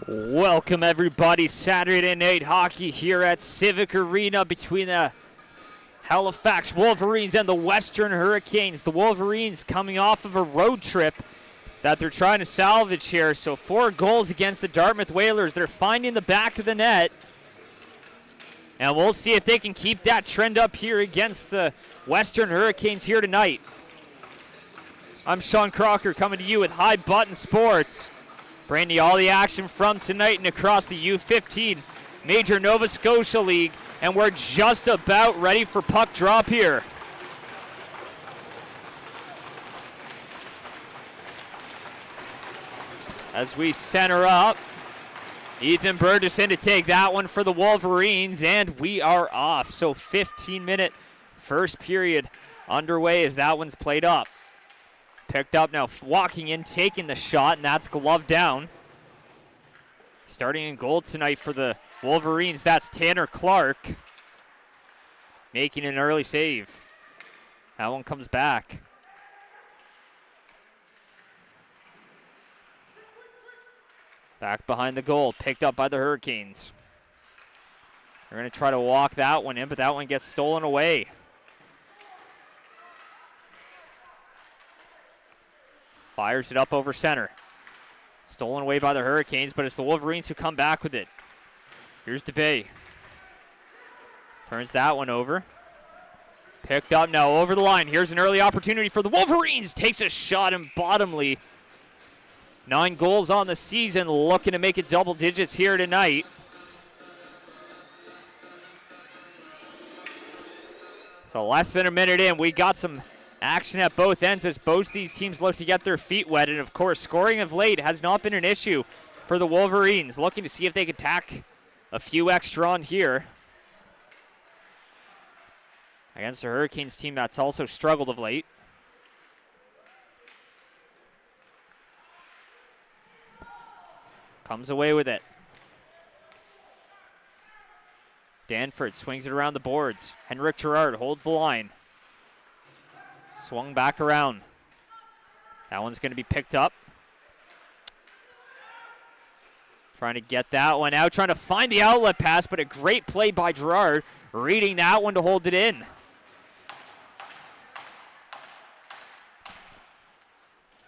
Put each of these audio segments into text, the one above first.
Welcome everybody, Saturday night hockey here at Civic Arena between the Halifax Wolverines and the Western Hurricanes. The Wolverines coming off of a road trip that they're trying to salvage here. So 4 goals against the Dartmouth Whalers. They're finding the back of the net. And we'll see if they can keep that trend up here against the Western Hurricanes here tonight. I'm Sean Crocker coming to you with High Button Sports. Bringing you all the action from tonight and across the U15 Major Nova Scotia League. And we're just about ready for puck drop here. As we center up, Ethan Burgess in to take that one for the Wolverines, and we are off. So 15-minute first period underway as that one's played up. Picked up now, walking in, taking the shot, and that's glove down. Starting in goal tonight for the Wolverines, that's Tanner Clark. Making an early save. That one comes back. Back behind the goal, picked up by the Hurricanes. They're going to try to walk that one in, but that one gets stolen away. Fires it up over center. Stolen away by the Hurricanes, but it's the Wolverines who come back with it. Here's DeBay. Turns that one over. Picked up now over the line. Here's an early opportunity for the Wolverines. Takes a shot in bottomly. 9 goals on the season, looking to make it double digits here tonight. So less than a minute in, we got some action at both ends as both these teams look to get their feet wet. And of course, scoring of late has not been an issue for the Wolverines. Looking to see if they can tack a few extra on here against the Hurricanes team that's also struggled of late. Comes away with it. Danford swings it around the boards. Henrik Gerard holds the line. Swung back around. That one's going to be picked up. Trying to get that one out. Trying to find the outlet pass, but a great play by Gerard. Reading that one to hold it in.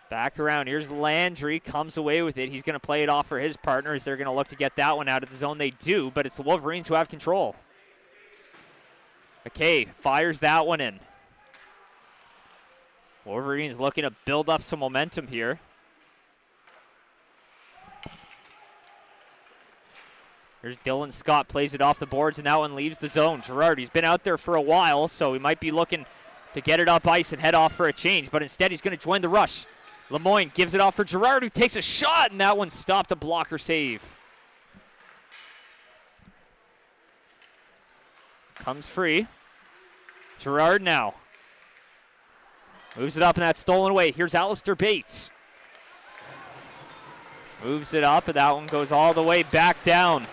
Back around. Here's Landry. Comes away with it. He's going to play it off for his partners. They're going to look to get that one out of the zone. They do, but it's the Wolverines who have control. McKay fires that one in. Wolverines looking to build up some momentum here. Here's Dylan Scott, plays it off the boards, and that one leaves the zone. Gerard, he's been out there for a while, so he might be looking to get it up ice and head off for a change, but instead he's going to join the rush. Lemoyne gives it off for Gerard, who takes a shot, and that one stopped a blocker save. Comes free. Gerard now. Moves it up, and that's stolen away. Here's Alistair Bates. Moves it up, and that one goes all the way back down.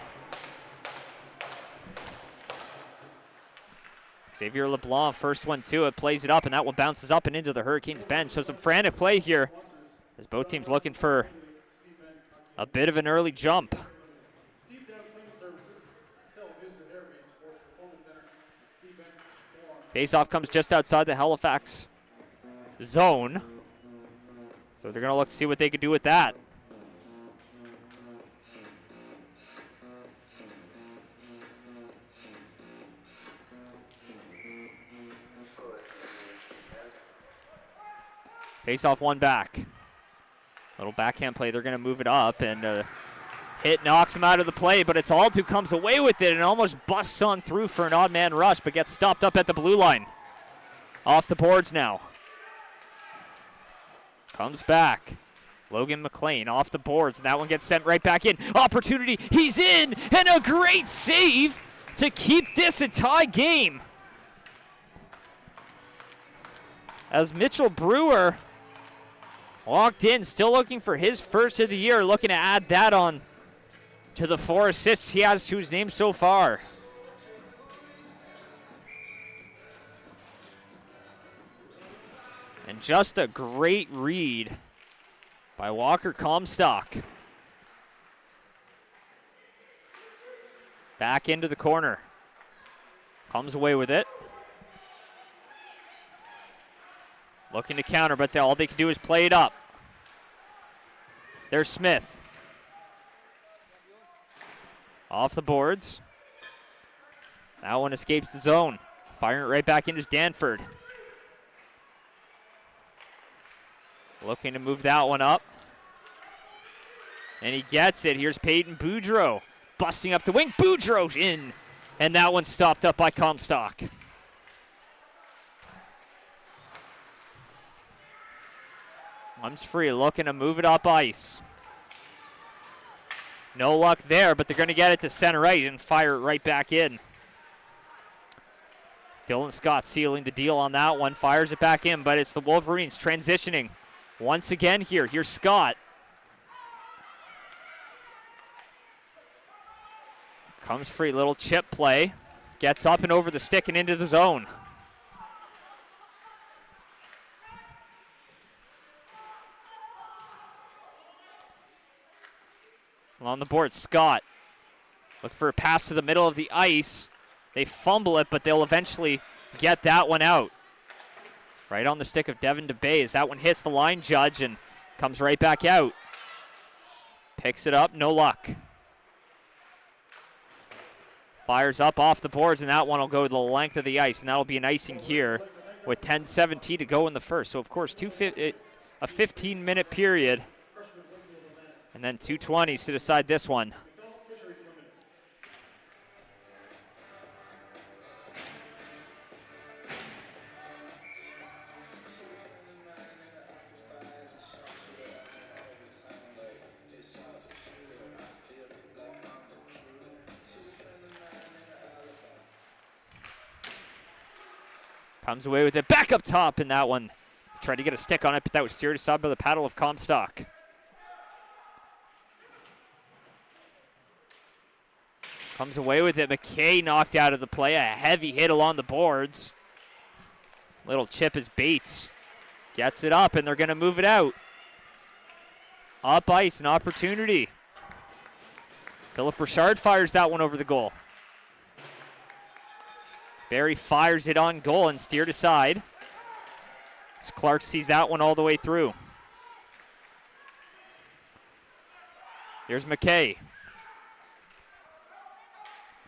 Xavier LeBlanc, first one to it, plays it up, and that one bounces up and into the Hurricanes bench. So some frantic play here as both teams looking for a bit of an early jump. Faceoff comes just outside the Halifax zone. So they're going to look to see what they can do with that. Faceoff one back. Little backhand play. They're going to move it up, and hit knocks him out of the play, but it's Ault who comes away with it and almost busts on through for an odd man rush, but gets stopped up at the blue line. Off the boards now. Comes back. Logan McLean off the boards, and that one gets sent right back in. Opportunity, he's in, and a great save to keep this a tie game. As Mitchell Brewer walked in, still looking for his first of the year, looking to add that on to the 4 assists he has to his name so far. And just a great read by Walker Comstock. Back into the corner. Comes away with it. Looking to counter, but all they can do is play it up. There's Smith. Off the boards. That one escapes the zone. Firing it right back into Danford. Looking to move that one up. And he gets it. Here's Peyton Boudreau. Busting up the wing. Boudreau in. And that one stopped up by Comstock. Comes free, looking to move it up ice. No luck there, but they're going to get it to center ice and fire it right back in. Dylan Scott sealing the deal on that one. Fires it back in, but it's the Wolverines transitioning once again here. Here's Scott. Comes free, little chip play. Gets up and over the stick and into the zone. On the board, Scott. Looking for a pass to the middle of the ice. They fumble it, but they'll eventually get that one out. Right on the stick of Devin DeBay as that one hits the line judge and comes right back out. Picks it up, no luck. Fires up off the boards, and that one will go the length of the ice, and that'll be an icing here with 10:17 to go in the first. So, of course, a 15-minute period, and then 2:20s to decide this one. Comes away with it, back up top, and that one tried to get a stick on it, but that was steered aside by the paddle of Comstock. Comes away with it, McKay knocked out of the play, a heavy hit along the boards. Little chip as Bates gets it up, and they're going to move it out. Up ice, an opportunity. Philip Richard fires that one over the goal. Barry fires it on goal and steered aside. As Clark sees that one all the way through. Here's McKay.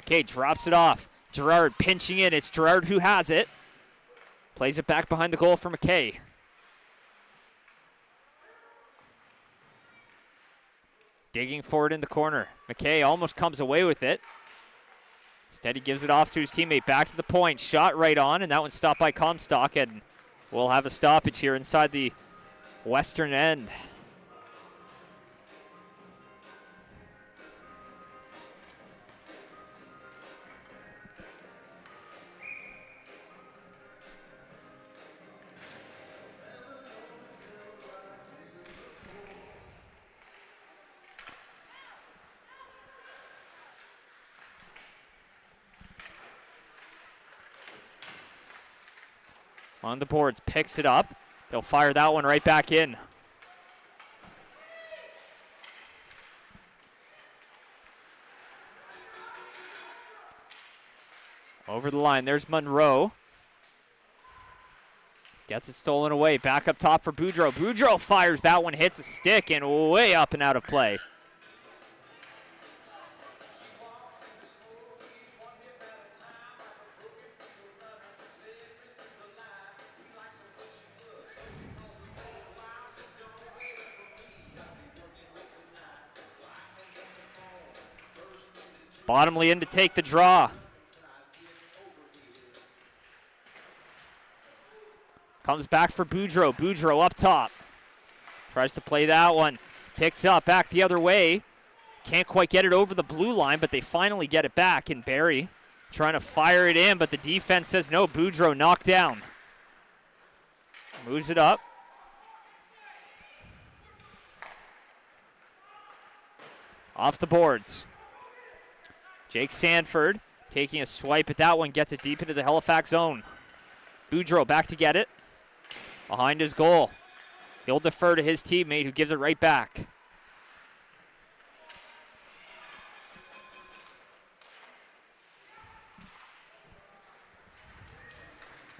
McKay drops it off. Gerard pinching in. It's Gerard who has it. Plays it back behind the goal for McKay. Digging forward in the corner. McKay almost comes away with it. Instead, he gives it off to his teammate. Back to the point. Shot right on, and that one's stopped by Comstock, and we'll have a stoppage here inside the western end. On the boards, picks it up. They'll fire that one right back in. Over the line, there's Monroe. Gets it stolen away, back up top for Boudreau. Boudreau fires that one, hits a stick, and way up and out of play. Bottomley in to take the draw. Comes back for Boudreau. Boudreau up top. Tries to play that one. Picked up, back the other way. Can't quite get it over the blue line, but they finally get it back. And Barry trying to fire it in, but the defense says no. Boudreau knocked down. Moves it up. Off the boards. Jake Sanford taking a swipe at that one, gets it deep into the Halifax zone. Boudreau back to get it. Behind his goal. He'll defer to his teammate who gives it right back.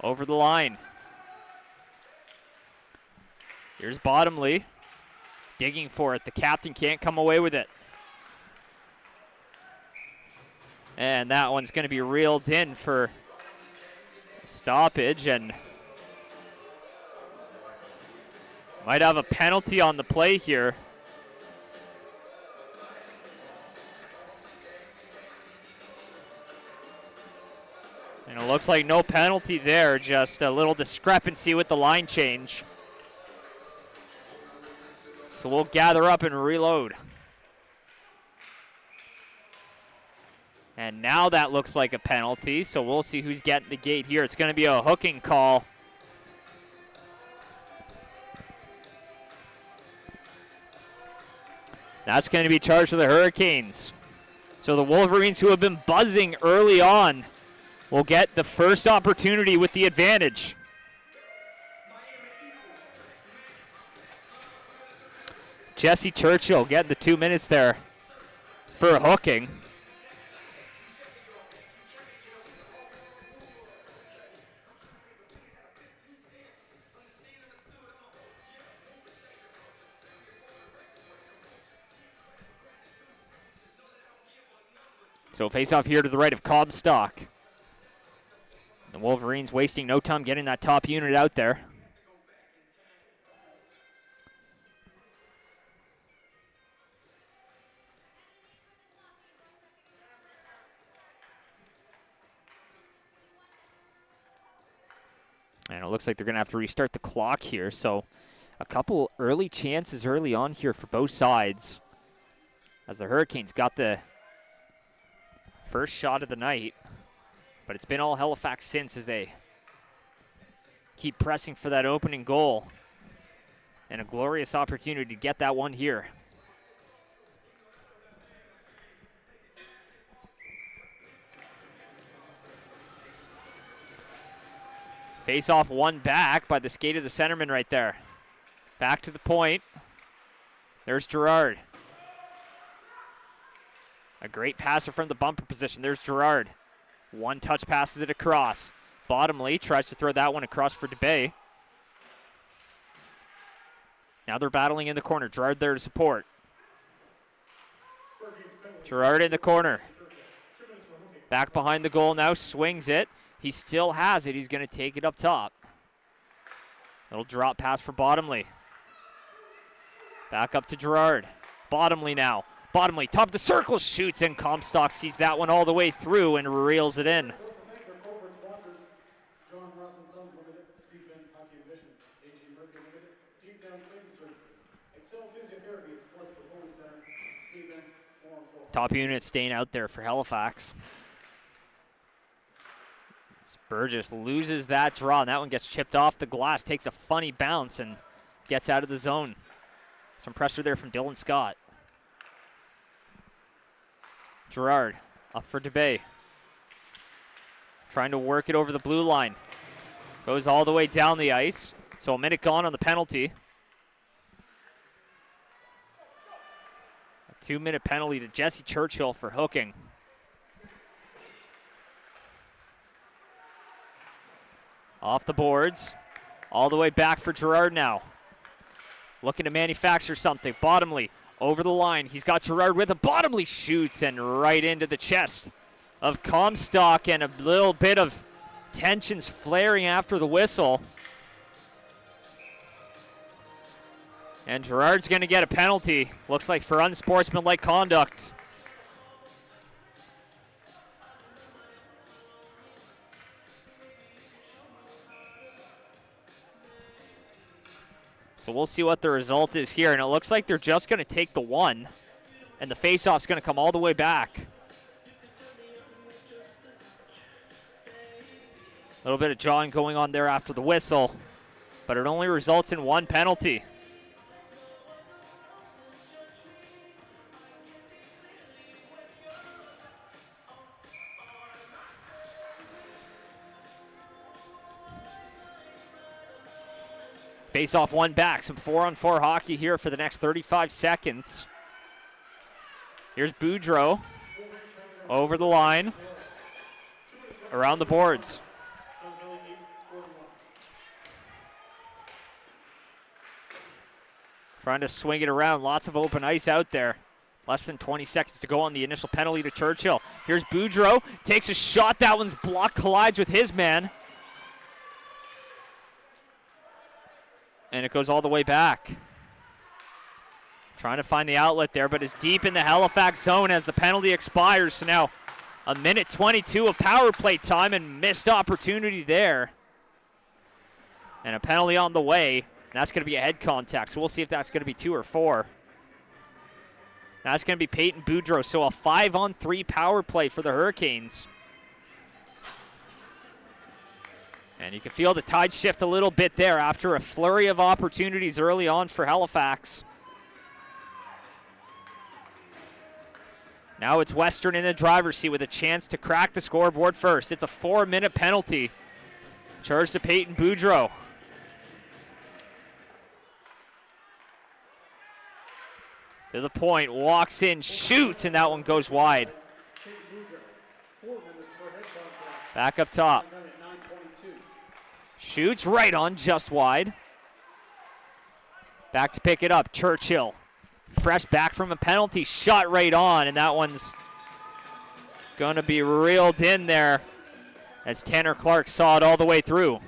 Over the line. Here's Bottomley. Digging for it. The captain can't come away with it. And that one's going to be reeled in for stoppage, and might have a penalty on the play here. And it looks like no penalty there, just a little discrepancy with the line change. So we'll gather up and reload. And now that looks like a penalty, so we'll see who's getting the gate here. It's going to be a hooking call. That's going to be charged to the Hurricanes. So the Wolverines, who have been buzzing early on, will get the first opportunity with the advantage. Jesse Churchill getting the 2 minutes there for hooking. So face off here to the right of Comstock. The Wolverines wasting no time getting that top unit out there. And it looks like they're going to have to restart the clock here. So a couple early chances early on here for both sides, as the Hurricanes got the first shot of the night. But it's been all Halifax since, as they keep pressing for that opening goal. And a glorious opportunity to get that one here. Face off one back by the skate of the centerman right there. Back to the point. There's Gerard. A great passer from the bumper position. There's Gerard. One touch passes it across. Bottomley tries to throw that one across for DeBay. Now they're battling in the corner. Gerard there to support. Gerard in the corner. Back behind the goal now, swings it. He still has it. He's going to take it up top. Little drop pass for Bottomley. Back up to Gerard. Bottomley now. Bottomley, top of the circle, shoots, and Comstock sees that one all the way through and reels it in. Top unit staying out there for Halifax. Burgess loses that draw, and that one gets chipped off the glass, takes a funny bounce, and gets out of the zone. Some pressure there from Dylan Scott. Gerard up for DeBay. Trying to work it over the blue line. Goes all the way down the ice. So a minute gone on the penalty. A 2-minute penalty to Jesse Churchill for hooking. Off the boards. All the way back for Gerard now. Looking to manufacture something. Bottomley over the line. He's got Gerard with a Bottomley shoots and right into the chest of Comstock, and a little bit of tensions flaring after the whistle. And Gerard's going to get a penalty. Looks like for unsportsmanlike conduct. So we'll see what the result is here. And it looks like they're just going to take the one. And the faceoff's going to come all the way back. A little bit of jawing going on there after the whistle. But it only results in one penalty. Face off one back, some 4-on-4 hockey here for the next 35 seconds. Here's Boudreau over the line, around the boards. Trying to swing it around. Lots of open ice out there. Less than 20 seconds to go on the initial penalty to Churchill. Here's Boudreau. Takes a shot. That one's blocked. Collides with his man. And it goes all the way back. Trying to find the outlet there, but it's deep in the Halifax zone as the penalty expires. So now a minute 22 of power play time and missed opportunity there. And a penalty on the way. That's going to be a head contact, so we'll see if that's going to be 2 or 4. That's going to be Peyton Boudreau, so a 5-on-3 power play for the Hurricanes. And you can feel the tide shift a little bit there after a flurry of opportunities early on for Halifax. Now it's Western in the driver's seat with a chance to crack the scoreboard first. It's a 4-minute penalty. Charged to Peyton Boudreau. To the point, walks in, shoots, and that one goes wide. Back up top. Shoots right on, just wide. Back to pick it up, Churchill. Fresh back from a penalty, shot right on, and that one's going to be reeled in there as Tanner Clark saw it all the way through.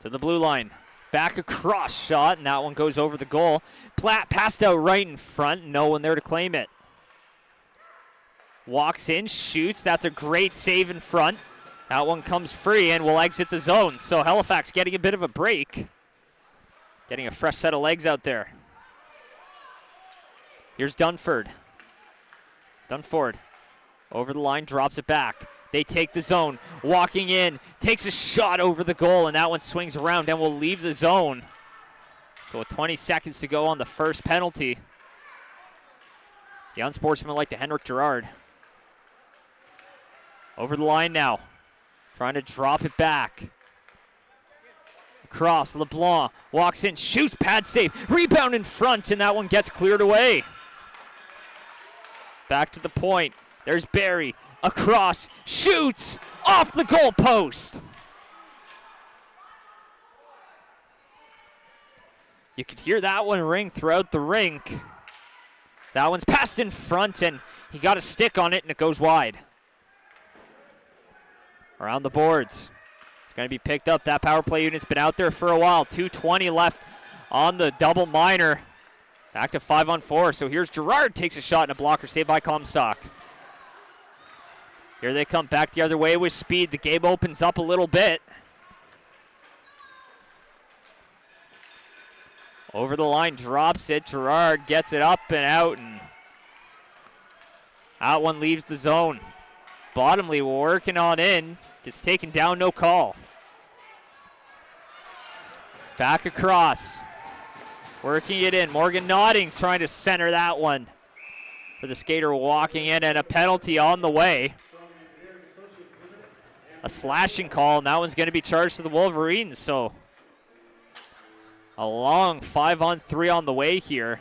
To the blue line. Back across shot, and that one goes over the goal. Platt passed out right in front. No one there to claim it. Walks in, shoots. That's a great save in front. That one comes free and will exit the zone. So Halifax getting a bit of a break. Getting a fresh set of legs out there. Here's Dunford. Dunford over the line, drops it back. They take the zone, walking in, takes a shot over the goal, and that one swings around and will leave the zone. So 20 seconds to go on the first penalty. The unsportsmanlike to Henrik Gerard. Over the line now, trying to drop it back. Across, LeBlanc walks in, shoots, pad save, rebound in front, and that one gets cleared away. Back to the point, there's Barry. Across, shoots, off the goal post. You could hear that one ring throughout the rink. That one's passed in front, and he got a stick on it, and it goes wide. Around the boards. It's going to be picked up. That power play unit's been out there for a while. 2:20 left on the double minor. Back to 5-on-4. So here's Gerard, takes a shot and a blocker saved by Comstock. Here they come back the other way with speed. The game opens up a little bit. Over the line, drops it. Gerard gets it up and out, and that one leaves the zone. Bottomley working on in. Gets taken down, no call. Back across. Working it in. Morgan Nodding trying to center that one. For the skater walking in, and a penalty on the way. A slashing call, and that one's going to be charged to the Wolverines. So a long 5-on-3 on the way here.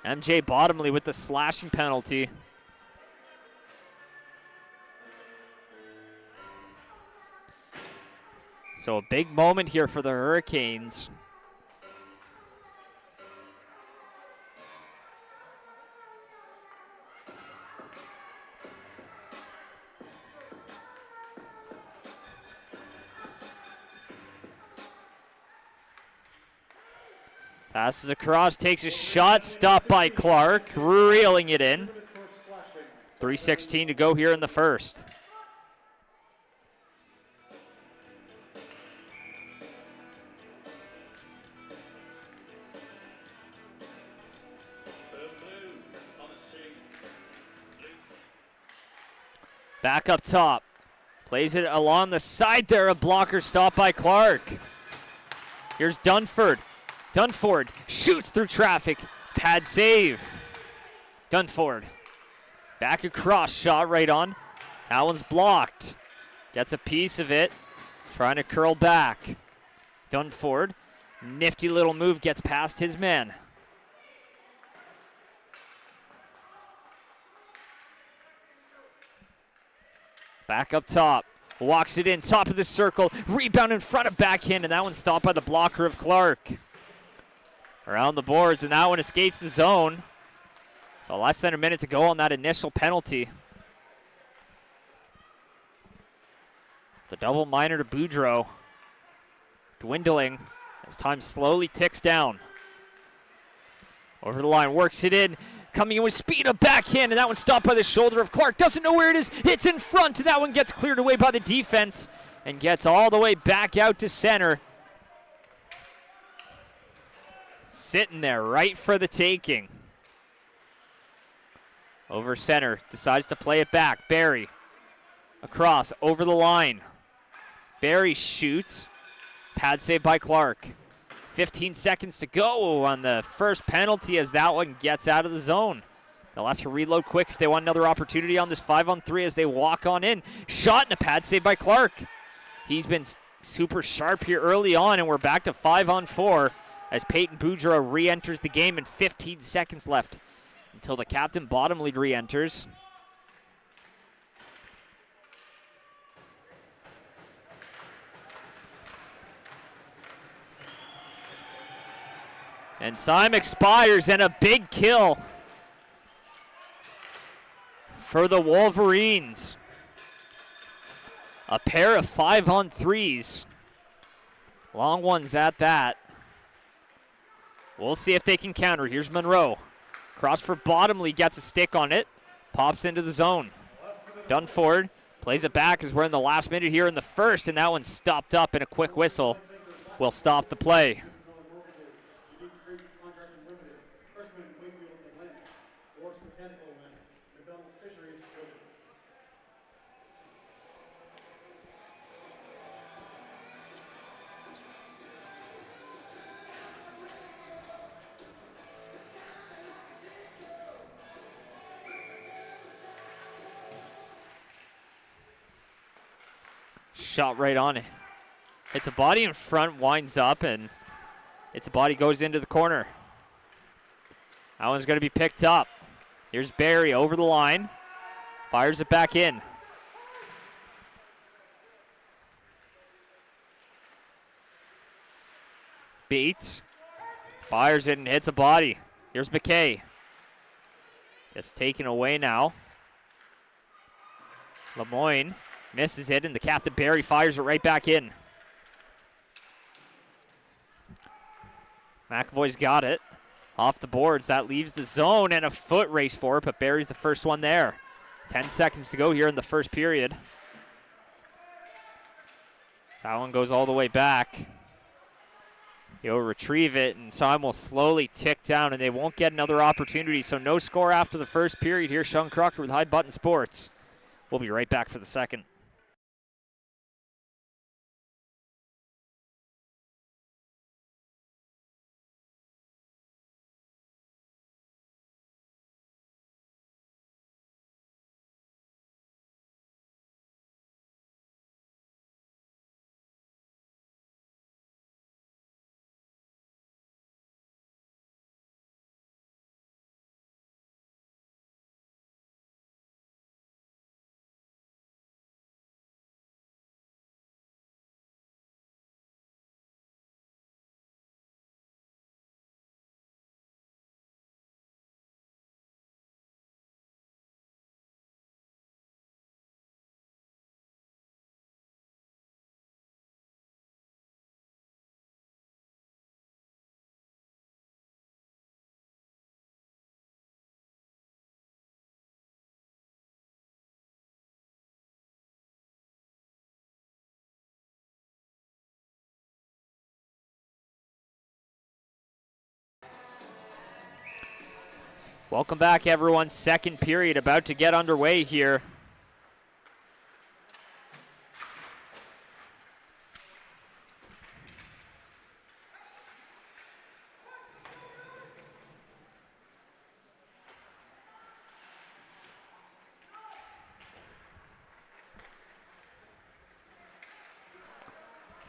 MJ Bottomley with the slashing penalty. So a big moment here for the Hurricanes. Passes across, takes a shot, stopped by Clark, reeling it in. 3:16 to go here in the first. Back up top. Plays it along the side there, a blocker stop by Clark. Here's Dunford. Dunford shoots through traffic. Pad save. Dunford. Back across, shot right on. That one's blocked. Gets a piece of it. Trying to curl back. Dunford. Nifty little move, gets past his man. Back up top. Walks it in, top of the circle. Rebound in front of backhand, and that one stopped by the blocker of Clark. Around the boards, and that one escapes the zone. So less than a minute to go on that initial penalty. The double minor to Boudreau. Dwindling as time slowly ticks down. Over the line, works it in. Coming in with speed, a backhand, and that one stopped by the shoulder of Clark. Doesn't know where it is. It's in front, and that one gets cleared away by the defense and gets all the way back out to center. Sitting there right for the taking. Over center, decides to play it back. Barry across, over the line. Barry shoots. Pad save by Clark. 15 seconds to go on the first penalty as that one gets out of the zone. They'll have to reload quick if they want another opportunity on this 5-on-3 as they walk on in. Shot and a pad save by Clark. He's been super sharp here early on, and we're back to 5-on-4 as Peyton Boudreau re-enters the game and 15 seconds left until the captain bottom lead re-enters. And time expires, and a big kill for the Wolverines. A pair of 5-on-3s. Long ones at that. We'll see if they can counter. Here's Monroe. Cross for Bottomley, gets a stick on it. Pops into the zone. Dunford plays it back as we're in the last minute here in the first, and that one's stopped up, and a quick whistle will stop the play. Shot right on it. It's a body in front, winds up, and it's a body goes into the corner. That one's going to be picked up. Here's Barry over the line. Fires it back in. Beats. Fires it and hits a body. Here's McKay. Gets taken away now. Lemoyne misses it, and the captain Barry fires it right back in. McAvoy's got it. Off the boards, that leaves the zone, and a foot race for it, but Barry's the first one there. 10 seconds to go here in the first period. That one goes all the way back. He'll retrieve it, and time will slowly tick down, and they won't get another opportunity, so no score after the first period here. Sean Crocker with High Button Sports. We'll be right back for the second. Welcome back, everyone. Second period about to get underway here.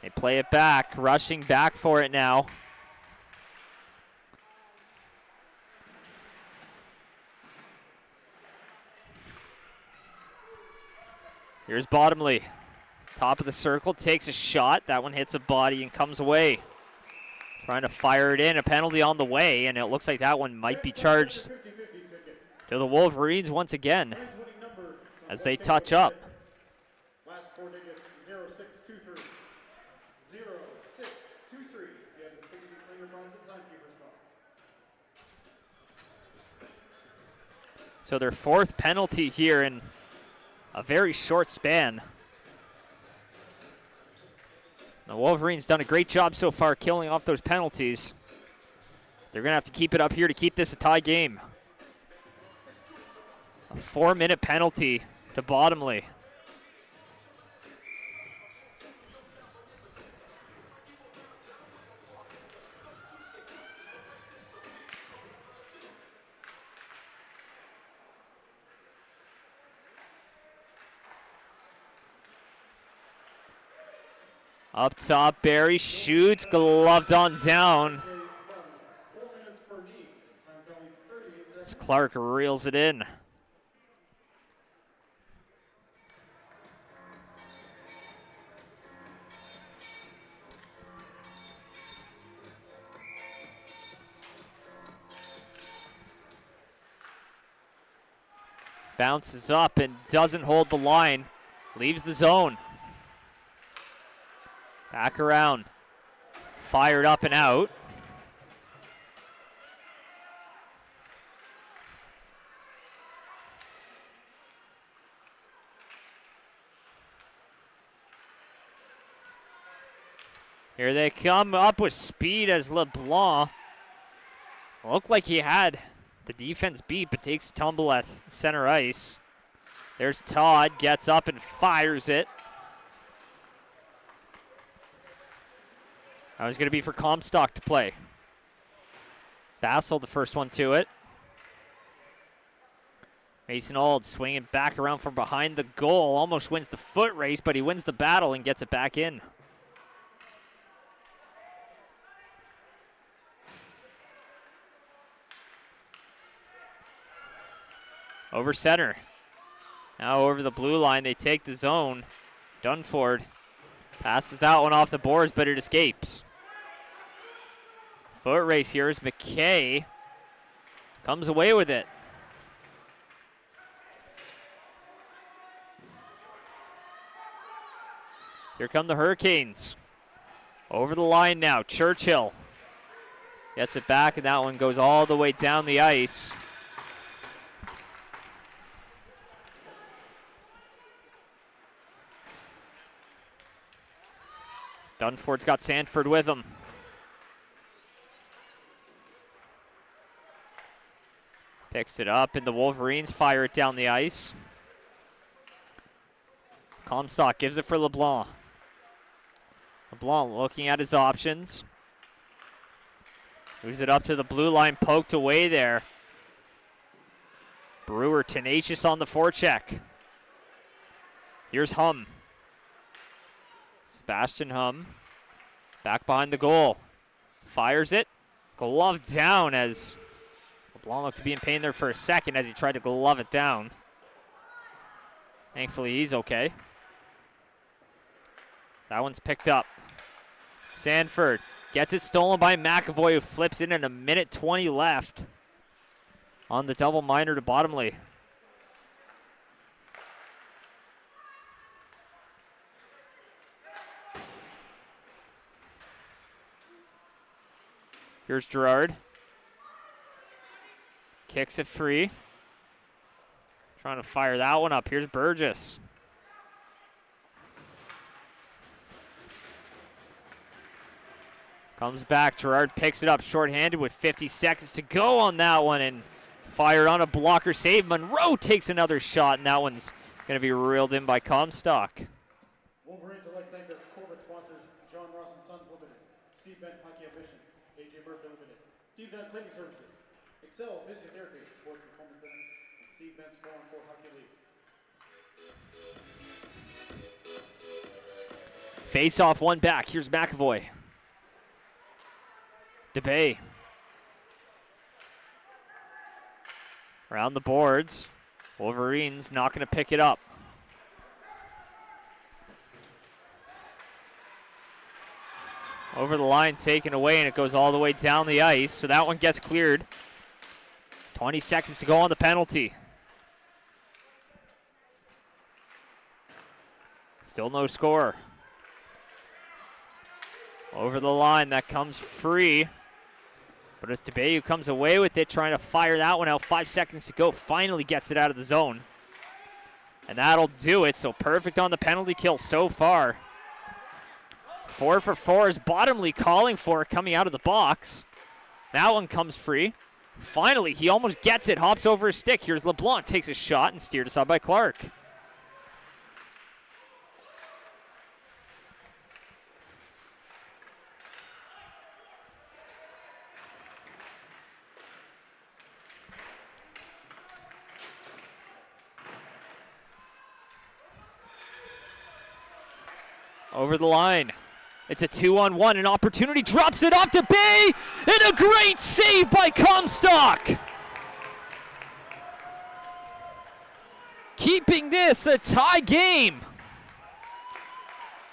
They play it back, rushing back for it now. Here's Bottomley. Top of the circle, takes a shot. That one hits a body and comes away. Trying to fire it in. A penalty on the way, and it looks like that one might be charged to the Wolverines once again as they touch up. Last 4 digits, 0623. 0623. If you have the ticket, you claim your prize at timekeeper's box. So their fourth penalty here in a very short span. The Wolverines done a great job so far killing off those penalties. They're going to have to keep it up here to keep this a tie game. A 4-minute penalty to Bottomley. Up top, Barry shoots, gloved on down. As Clark reels it in. Bounces up and doesn't hold the line. Leaves the zone. Back around. Fired up and out. Here they come up with speed as LeBlanc. Looked like he had the defense beat, but takes a tumble at center ice. There's Todd, gets up and fires it. That was going to be for Comstock to play. Bassel, the first one to it. Mason Auld swinging back around from behind the goal. Almost wins the foot race, but he wins the battle and gets it back in. Over center. Now over the blue line, they take the zone. Dunford passes that one off the boards, but it escapes. Foot race here is McKay. Comes away with it. Here come the Hurricanes. Over the line now, Churchill. Gets it back, and that one goes all the way down the ice. Dunford's got Sanford with him. Picks it up, and the Wolverines fire it down the ice. Comstock gives it for LeBlanc. LeBlanc looking at his options. Moves it up to the blue line, poked away there. Brewer tenacious on the forecheck. Here's Hum. Sebastian Hum, back behind the goal. Fires it. Glove down as LeBlanc looked to be in pain there for a second as he tried to glove it down. Thankfully, he's okay. That one's picked up. Sanford gets it stolen by McAvoy, who flips in a minute 20 left on the double minor to Bottomley. Here's Gerard. Kicks it free. Trying to fire that one up. Here's Burgess. Comes back. Gerard picks it up shorthanded with 50 seconds to go on that one and fired on a blocker save. Monroe takes another shot, and that one's going to be reeled in by Comstock. Wolverines would like to thank their corporate sponsors, John Ross and Sons Limited, Steve Bent Hockey Ambitions, AJ Murphy Limited, Steve Dunn Cleaning Services, Excel Physiotherapy, Sports Performance Center, and Steve Bent's 4-on-4 Hockey League. Face off, one back. Here's McAvoy. DeBay. Around the boards. Wolverines not going to pick it up. Over the line, taken away, and it goes all the way down the ice. So that one gets cleared. 20 seconds to go on the penalty. Still no score. Over the line, that comes free. But it's DeBay who comes away with it, trying to fire that one out. 5 seconds to go. Finally gets it out of the zone. And that'll do it. So perfect on the penalty kill so far. 4 for 4 is Bottomley calling for it coming out of the box. That one comes free. Finally, he almost gets it. Hops over his stick. Here's LeBlanc. Takes a shot and steered aside by Clark. Over the line. It's a 2-on-1. An opportunity. Drops it off to Bay. And a great save by Comstock. Keeping this a tie game.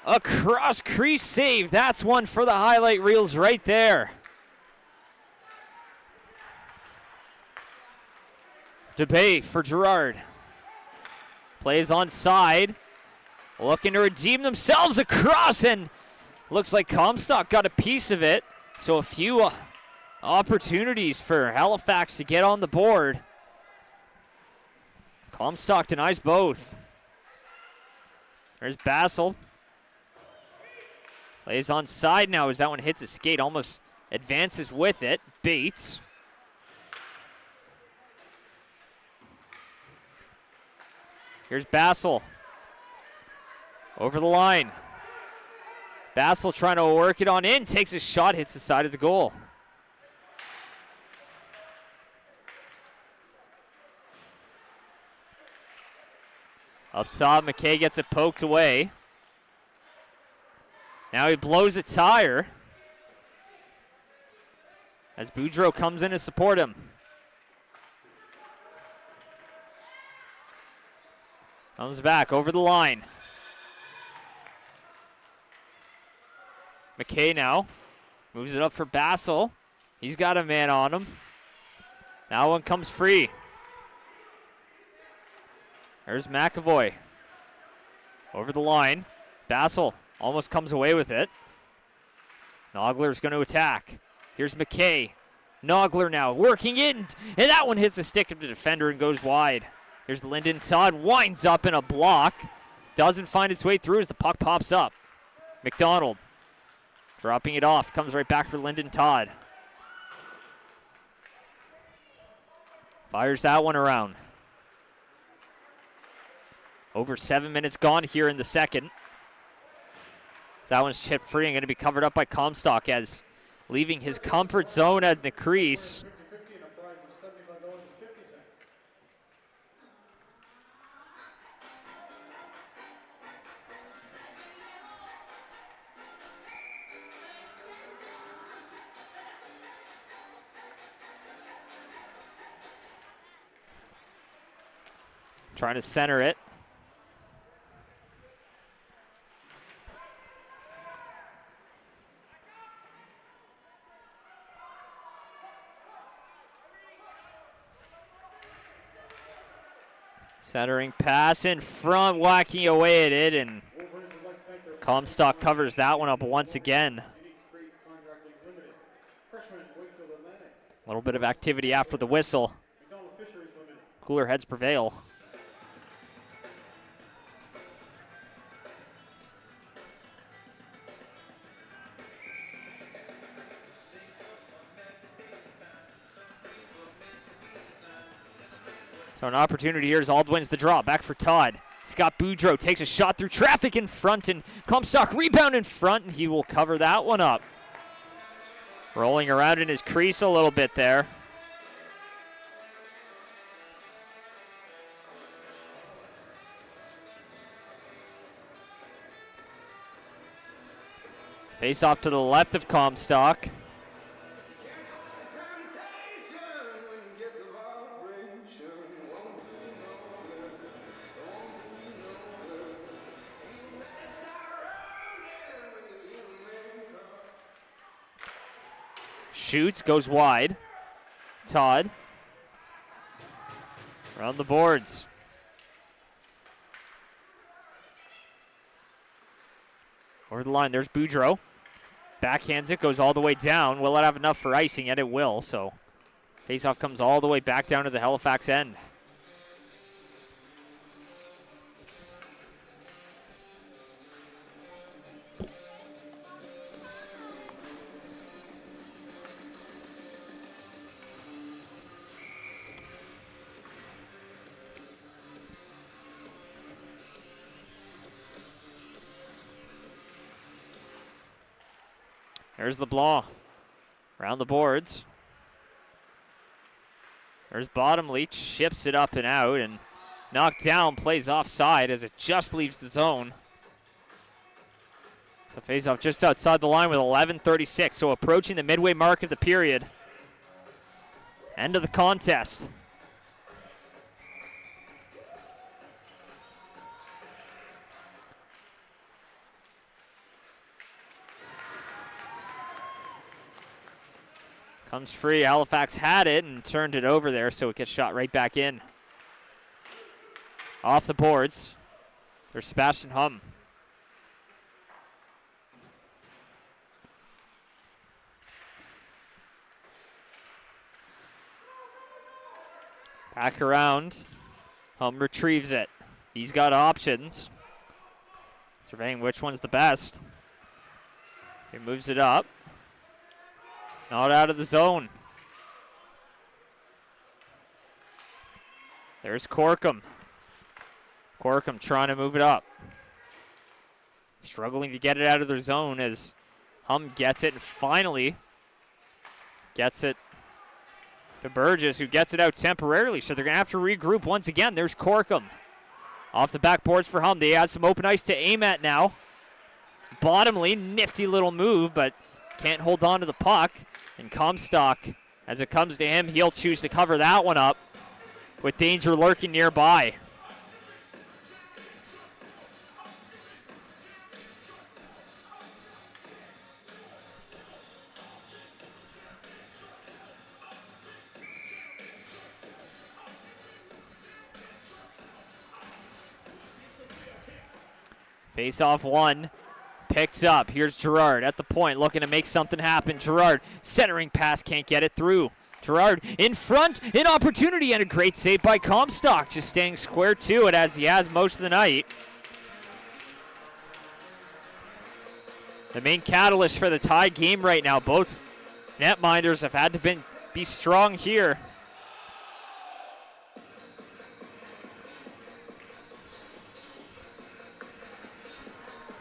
A cross-crease save. That's one for the highlight reels right there. DeBay for Gerard. Plays on side. Looking to redeem themselves across, and looks like Comstock got a piece of it. So a few opportunities for Halifax to get on the board. Comstock denies both. There's Bassel. Plays on side now as that one hits his skate, almost advances with it. Bates. Here's Bassel. Over the line. Bassel trying to work it on in. Takes a shot, hits the side of the goal. Up top, McKay gets it poked away. Now he blows a tire. As Boudreau comes in to support him. Comes back over the line. McKay now moves it up for Bassel. He's got a man on him. That one comes free. There's McAvoy. Over the line. Bassel almost comes away with it. Nogler's going to attack. Here's McKay. Nogler now working in. And that one hits the stick of the defender and goes wide. Here's Lyndon Todd. Winds up in a block. Doesn't find its way through as the puck pops up. McDonald. Dropping it off. Comes right back for Lyndon Todd. Fires that one around. Over 7 minutes gone here in the second. So that one's chipped free and going to be covered up by Comstock as leaving his comfort zone at the crease. Trying to center it. Centering pass in front, whacking away at it, and Comstock covers that one up once again. A little bit of activity after the whistle. Cooler heads prevail. So an opportunity here as Ald wins the draw. Back for Todd. Scott Boudreau takes a shot through traffic in front, and Comstock rebound in front, and he will cover that one up. Rolling around in his crease a little bit there. Face off to the left of Comstock. shoots, goes wide. Todd. Around the boards. Over the line, there's Boudreau. Backhands it, goes all the way down. Will it have enough for icing? Yet it will, so faceoff comes all the way back down to the Halifax end. There's LeBlanc around the boards. There's Bottomley, chips it up and out, and knocked down, plays offside as it just leaves the zone. So face-off just outside the line with 11:36, so approaching the midway mark of the period. End of the contest. Comes free. Halifax had it and turned it over there, so it gets shot right back in. Off the boards. There's Sebastian Hum. Back around. Hum retrieves it. He's got options. Surveying which one's the best. He moves it up. Not out of the zone. There's Corkum. Corkum trying to move it up. Struggling to get it out of their zone as Hum gets it and finally gets it to Burgess, who gets it out temporarily. So they're going to have to regroup once again. There's Corkum. Off the backboards for Hum. They add some open ice to aim at now. Bottomley, nifty little move, but can't hold on to the puck. And Comstock, as it comes to him, he'll choose to cover that one up with danger lurking nearby. Face-off one. Picks up. Here's Gerard at the point, looking to make something happen. Gerard, centering pass, can't get it through. Gerard in front, an opportunity, and a great save by Comstock, just staying square to it as he has most of the night. The main catalyst for the tie game right now. Both netminders have had to be strong here.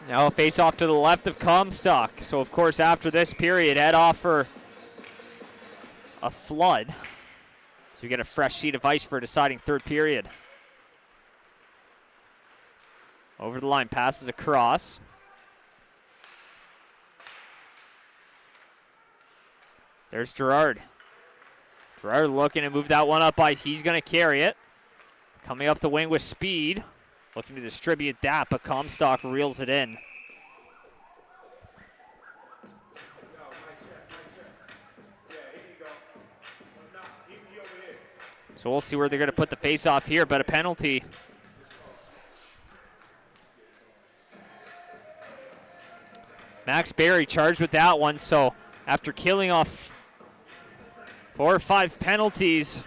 Now a face-off to the left of Comstock. So, of course, after this period, head off for a flood. So we get a fresh sheet of ice for a deciding third period. Over the line, passes across. There's Gerard. Gerard looking to move that one up ice. He's going to carry it. Coming up the wing with speed. Looking to distribute that, but Comstock reels it in. So we'll see where they're going to put the face-off here, but a penalty. Max Berry charged with that one, so after killing off 4 or 5 penalties,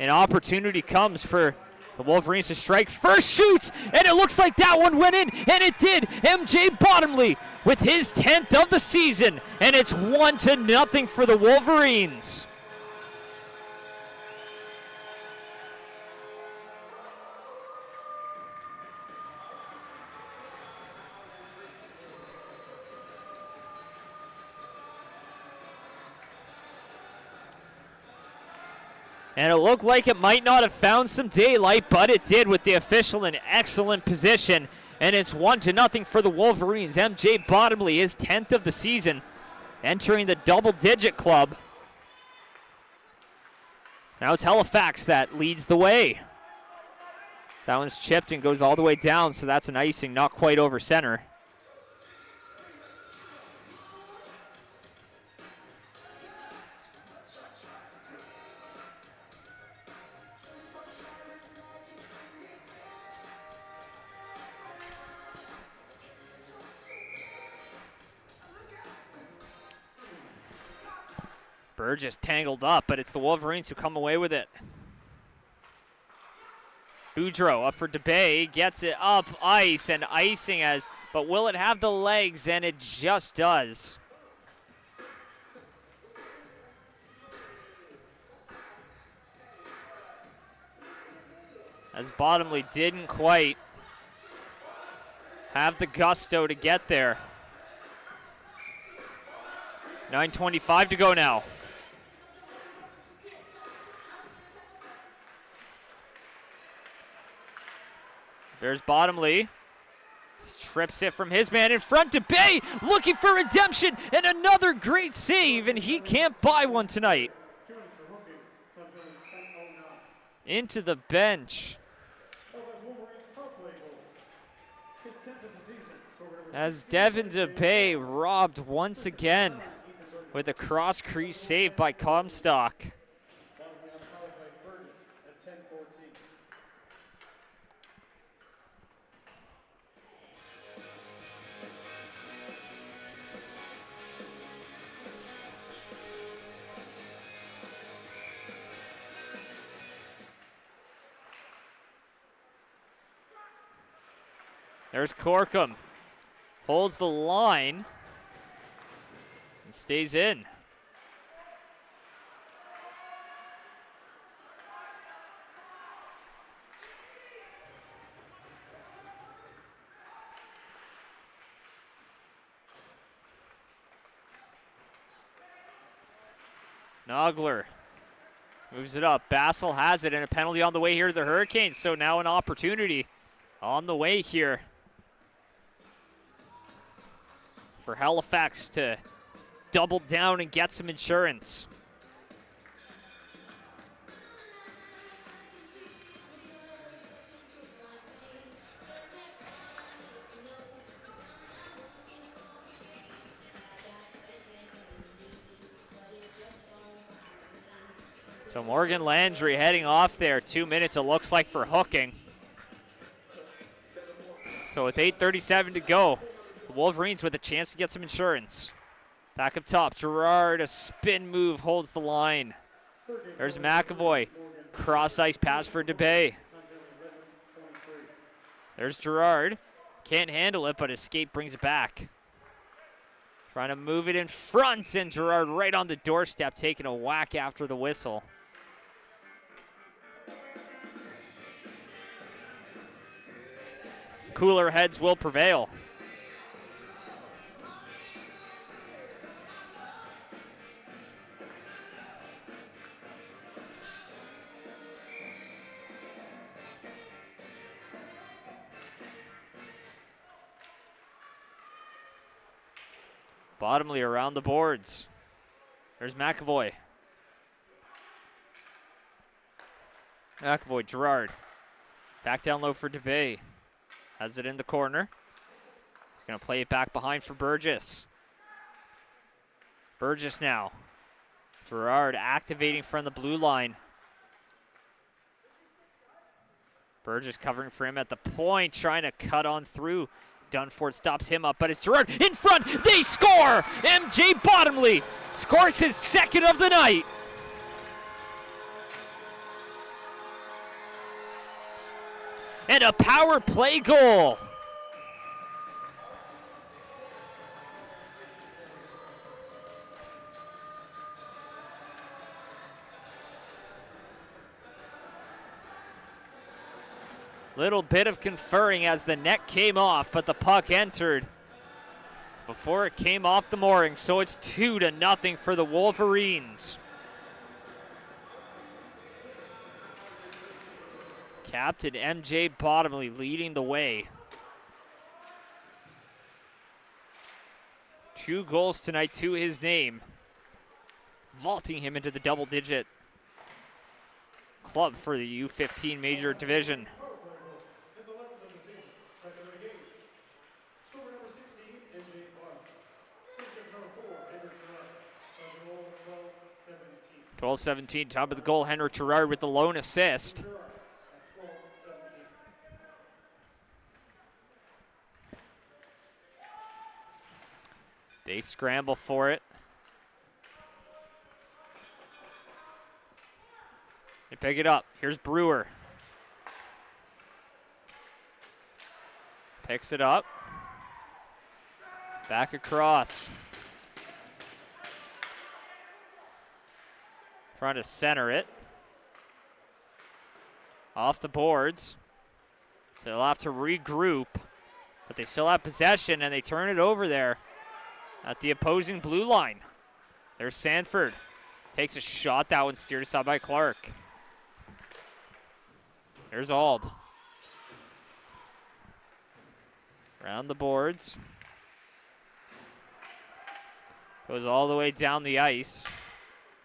an opportunity comes for the Wolverines to strike. First shoots, and it looks like that one went in, and it did. MJ Bottomley with his 10th of the season, and it's 1-0 for the Wolverines. And it looked like it might not have found some daylight, but it did with the official in excellent position. And it's 1-0 for the Wolverines. MJ Bottomley, his 10th of the season, entering the double-digit club. Now it's Halifax that leads the way. That one's chipped and goes all the way down, so that's an icing, not quite over center. Burgess tangled up, but it's the Wolverines who come away with it. Boudreau up for DeBay, gets it up ice and icing but will it have the legs? And it just does. As Bottomley didn't quite have the gusto to get there. 9:25 to go now. There's Bottomley. Strips it from his man in front. DeBay looking for redemption and another great save, and he can't buy one tonight. Into the bench. As Devin DeBay robbed once again with a cross crease save by Comstock. There's Corkum. Holds the line and stays in. Nogler moves it up. Bassel has it, and a penalty on the way here to the Hurricanes. So now an opportunity on the way here for Halifax to double down and get some insurance. So Morgan Landry heading off there. 2 minutes it looks like for hooking. So with 8:37 to go, the Wolverines with a chance to get some insurance. Back up top, Gerard, a spin move, holds the line. There's McAvoy, cross ice pass for DeBay. There's Gerard, can't handle it, but escape brings it back. Trying to move it in front, and Gerard right on the doorstep, taking a whack after the whistle. Cooler heads will prevail. Bottomley around the boards. There's McAvoy. McAvoy, Gerard. Back down low for DeBay. Has it in the corner. He's going to play it back behind for Burgess. Burgess now. Gerard activating from the blue line. Burgess covering for him at the point, trying to cut on through. Dunford stops him up, but it's Gerard in front. They score! MJ Bottomley scores his second of the night. And a power play goal. Little bit of conferring as the net came off, but the puck entered before it came off the mooring. So it's 2-0 for the Wolverines. Captain MJ Bottomley leading the way. 2 goals tonight to his name, vaulting him into the double-digit club for the U15 Major Division. His 11th of the season, second of the game. Scorer number 16, MJ Bottomley. Assistant number 4, Henry Gerard. 12-17, top of the goal, Henry Gerard with the lone assist. They scramble for it. pick it up. Here's Brewer. Picks it up. Back across. Trying to center it. Off the boards. So they'll have to regroup. But they still have possession, and they turn it over there at the opposing blue line. There's Sanford. Takes a shot. That one steered aside by Clark. There's Ald. Around the boards. Goes all the way down the ice.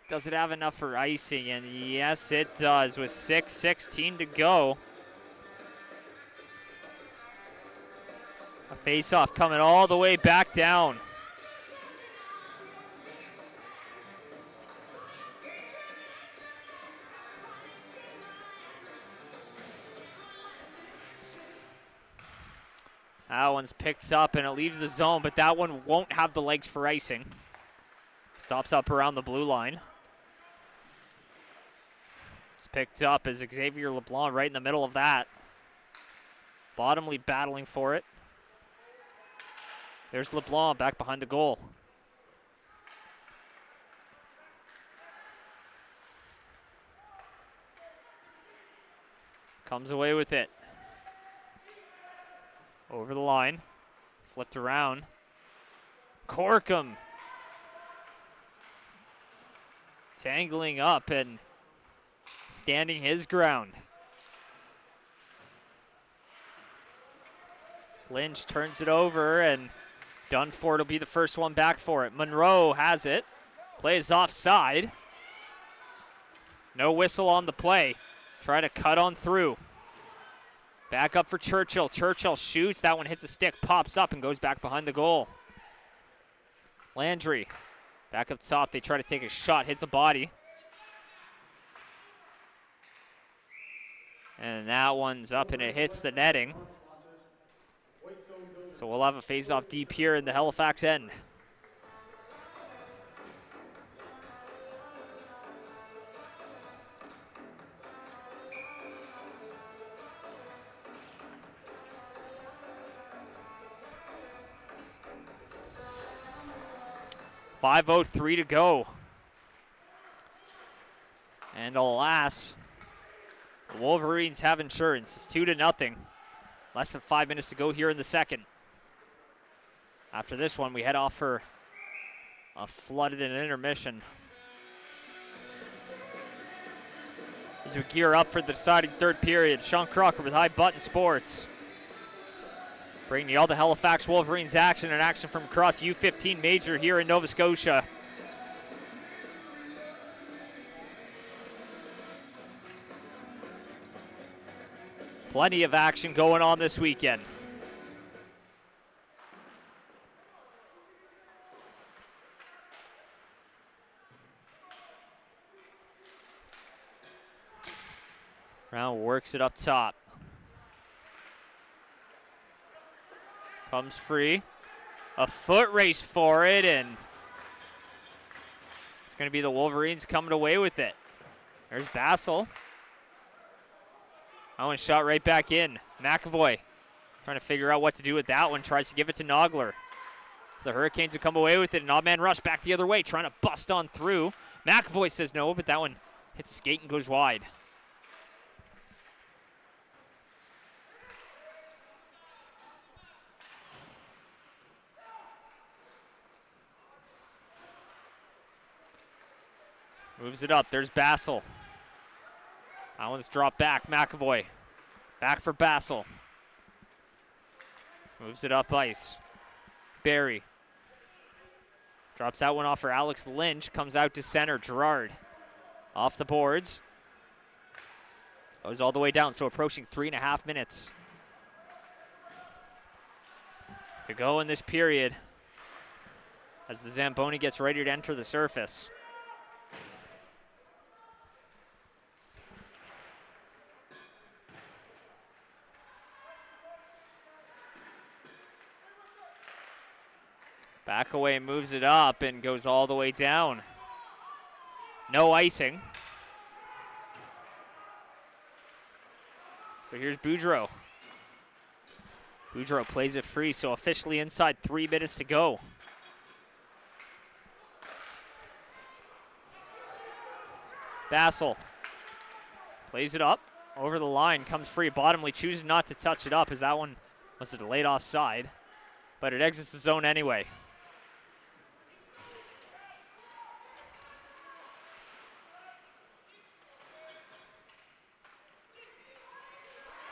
Does it have enough for icing? And yes, it does with 6:16 to go. A face-off coming all the way back down. That one's picked up and it leaves the zone, but that one won't have the legs for icing. Stops up around the blue line. It's picked up as Xavier LeBlanc right in the middle of that. Bottomley battling for it. There's LeBlanc back behind the goal. Comes away with it. Over the line. Flipped around. Corkum. Tangling up and standing his ground. Lynch turns it over and Dunford will be the first one back for it. Monroe has it. Plays offside. No whistle on the play. Trying to cut on through. Back up for Churchill. Churchill shoots. That one hits a stick, pops up, and goes back behind the goal. Landry. Back up top. They try to take a shot. Hits a body. And that one's up, and it hits the netting. So we'll have a face-off deep here in the Halifax end. .5:03 to go. And alas, the Wolverines have insurance. It's 2-0. Less than 5 minutes to go here in the second. After this one, we head off for a flooded and intermission. As we gear up for the deciding third period, Sean Crocker with High Button Sports. Bringing you all the Halifax Wolverines action and action from across U15 Major here in Nova Scotia. Plenty of action going on this weekend. Brown works it up top. Comes free. A foot race for it, and it's going to be the Wolverines coming away with it. There's Bassel. That one shot right back in. McAvoy trying to figure out what to do with that one. Tries to give it to Nogler. So the Hurricanes will come away with it. An odd man rush back the other way, trying to bust on through. McAvoy says no, but that one hits the skate and goes wide. Moves it up. There's Bassel. That one's dropped back. McAvoy. Back for Bassel. Moves it up ice. Barry. Drops that one off for Alex Lynch. Comes out to center. Gerard. Off the boards. Goes all the way down. So approaching 3.5 minutes to go in this period as the Zamboni gets ready to enter the surface. Back away, moves it up, and goes all the way down. No icing. So here's Boudreau. Boudreau plays it free, so officially inside 3 minutes to go. Bassel plays it up over the line, comes free. Bottomley chooses not to touch it up as that one was a delayed offside, but it exits the zone anyway.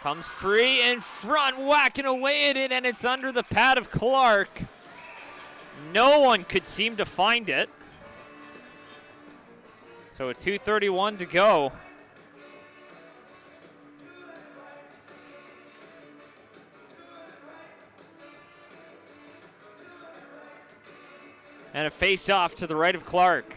Comes free in front, whacking away at it, and it's under the pad of Clark. No one could seem to find it. So with 2:31 to go. And a face-off to the right of Clark.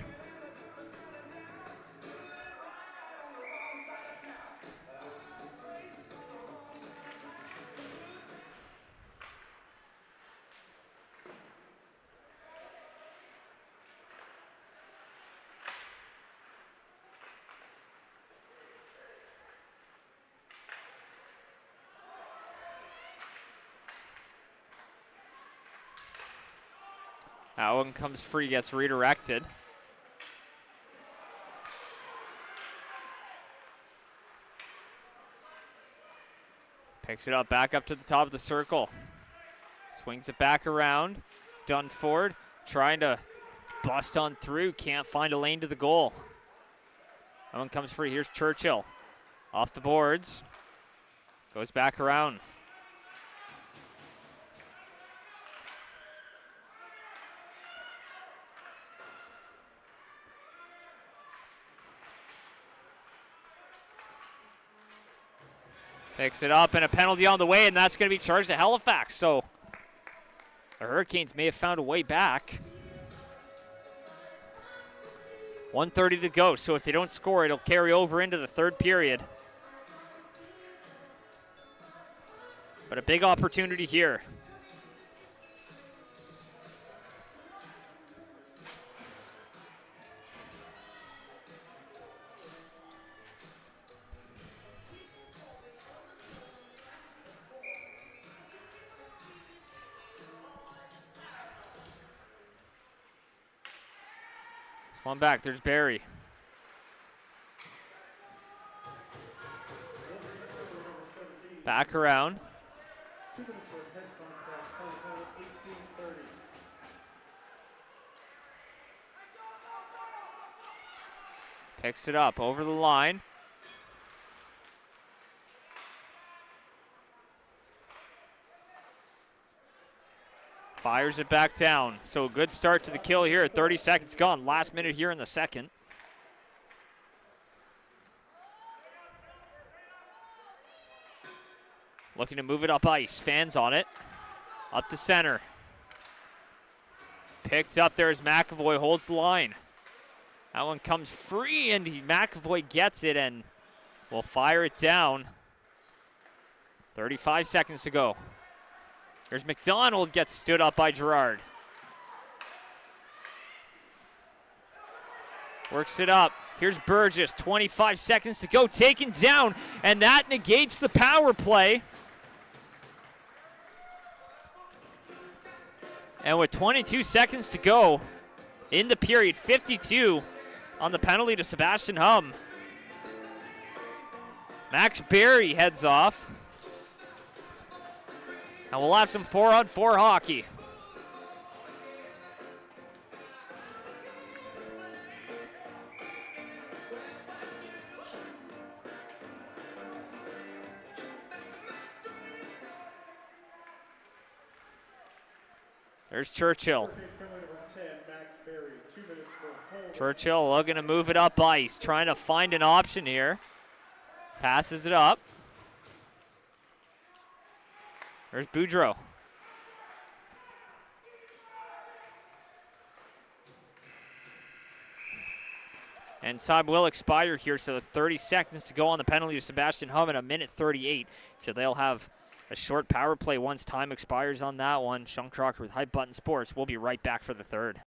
That one comes free, gets redirected. Picks it up, back up to the top of the circle. Swings it back around. Dunford trying to bust on through, can't find a lane to the goal. That one comes free, here's Churchill. Off the boards, goes back around. Picks it up, and a penalty on the way, and that's going to be charged to Halifax. So the Hurricanes may have found a way back. 1:30 to go, so if they don't score, it'll carry over into the third period. But a big opportunity here. One back, there's Barry. Back around. 2 minutes for head contact, time penalty 18:30. Picks it up over the line. Fires it back down. So a good start to the kill here. 30 seconds gone. Last minute here in the second. Looking to move it up ice. Fans on it. Up to center. Picked up there as McAvoy holds the line. That one comes free, and McAvoy gets it and will fire it down. 35 seconds to go. Here's McDonald, gets stood up by Gerard. Works it up. Here's Burgess, 25 seconds to go, taken down, and that negates the power play. And with 22 seconds to go in the period, 52 on the penalty to Sebastian Hum. Max Barry heads off. And we'll have some 4-on-4 hockey. There's Churchill. Churchill looking to move it up ice, trying to find an option here. Passes it up. There's Boudreau. And time will expire here, so 30 seconds to go on the penalty to Sebastian Hum at 1:38. So they'll have a short power play once time expires on that one. Sean Crocker with Hype Button Sports. We'll be right back for the third.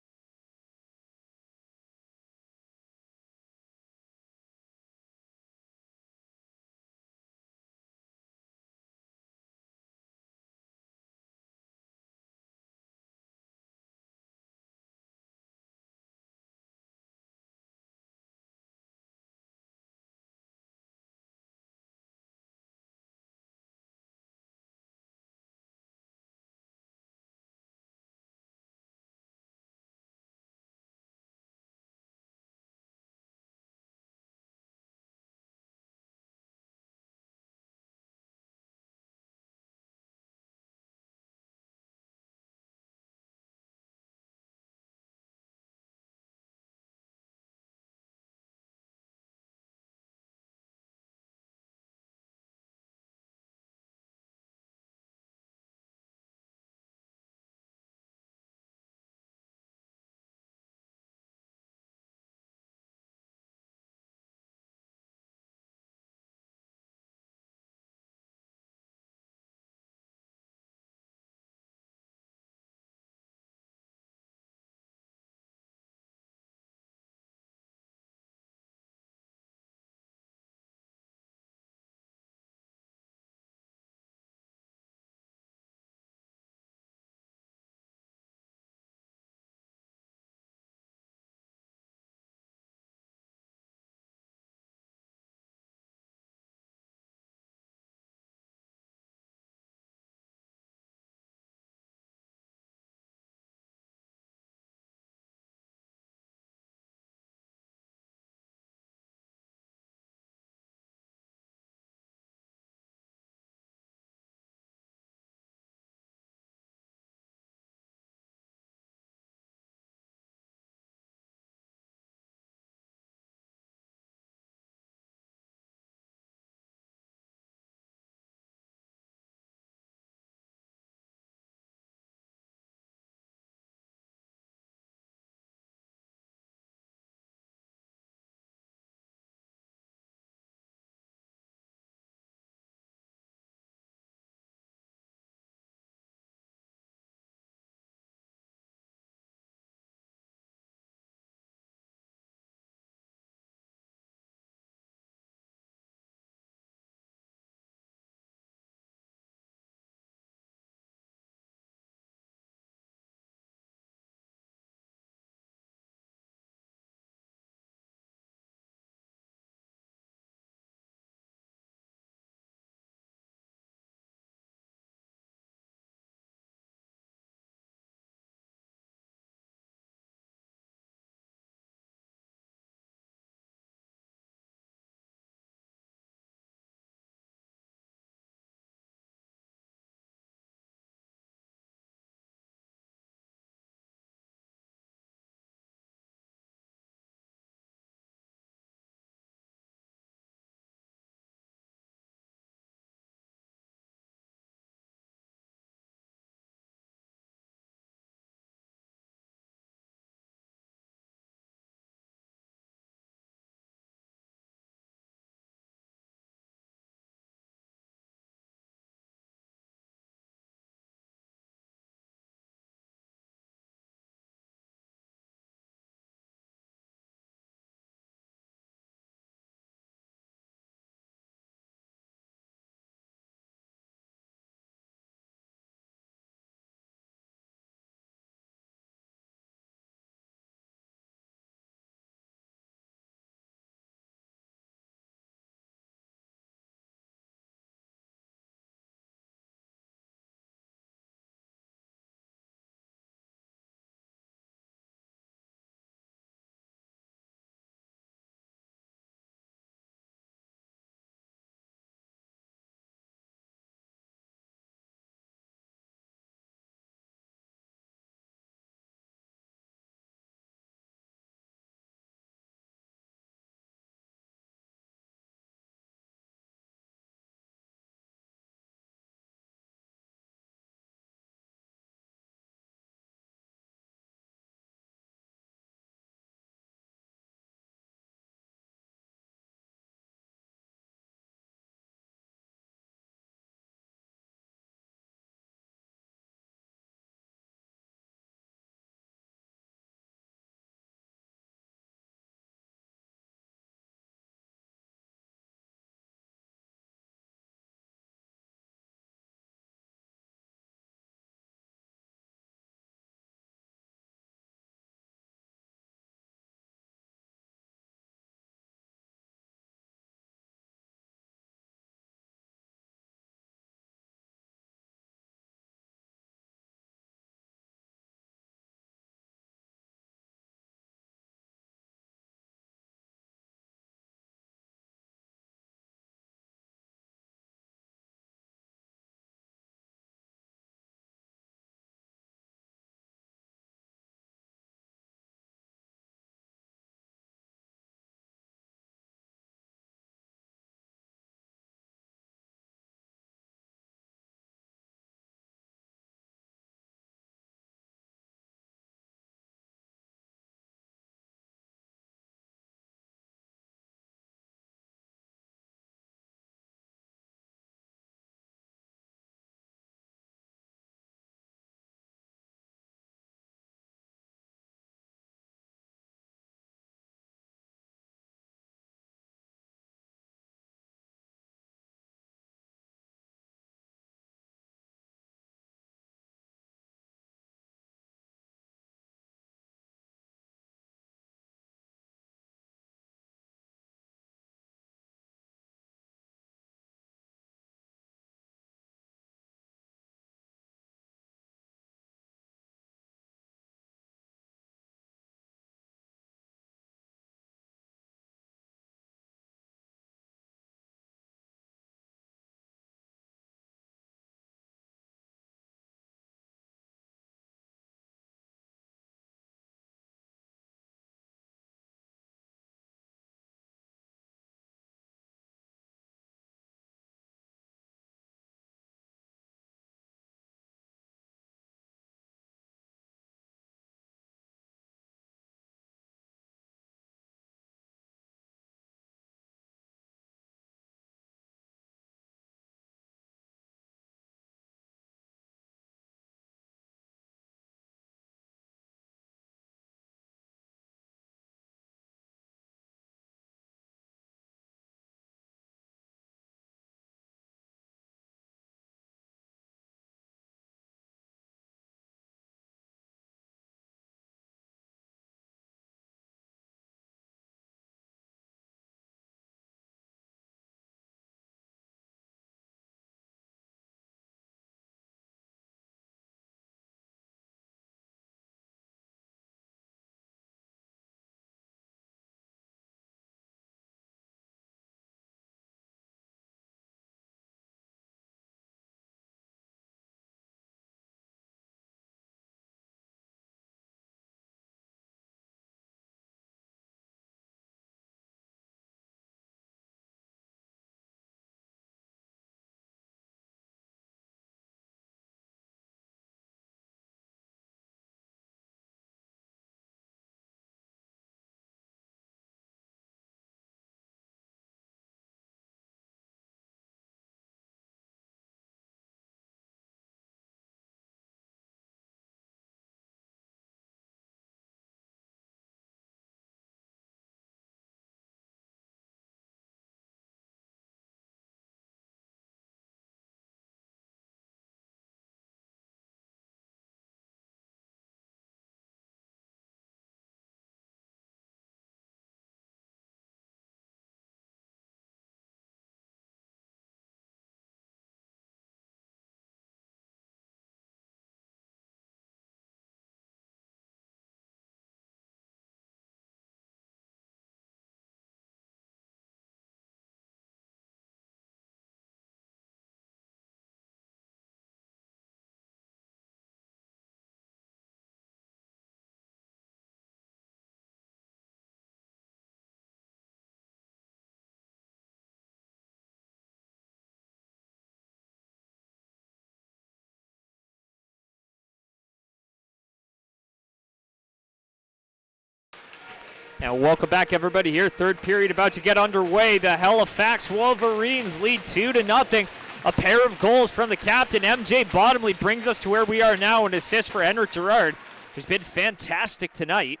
And welcome back, everybody, here. Third period about to get underway. The Halifax Wolverines lead 2-0. A pair of goals from the captain, MJ Bottomley, brings us to where we are now. An assist for Henrik Gerard, who's been fantastic tonight.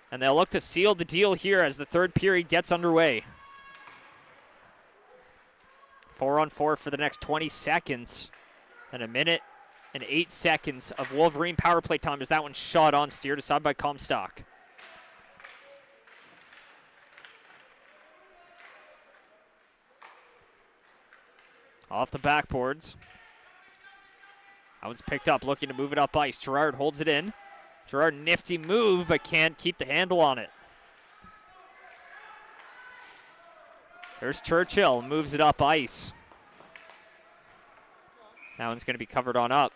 And they'll look to seal the deal here as the third period gets underway. 4-on-4 for the next 20 seconds. And a minute and 8 seconds of Wolverine power play time as that one shot on, steered aside by Comstock. Off the backboards. That one's picked up, looking to move it up ice. Gerard holds it in. Gerard, nifty move, but can't keep the handle on it. There's Churchill, moves it up ice. That one's going to be covered on up.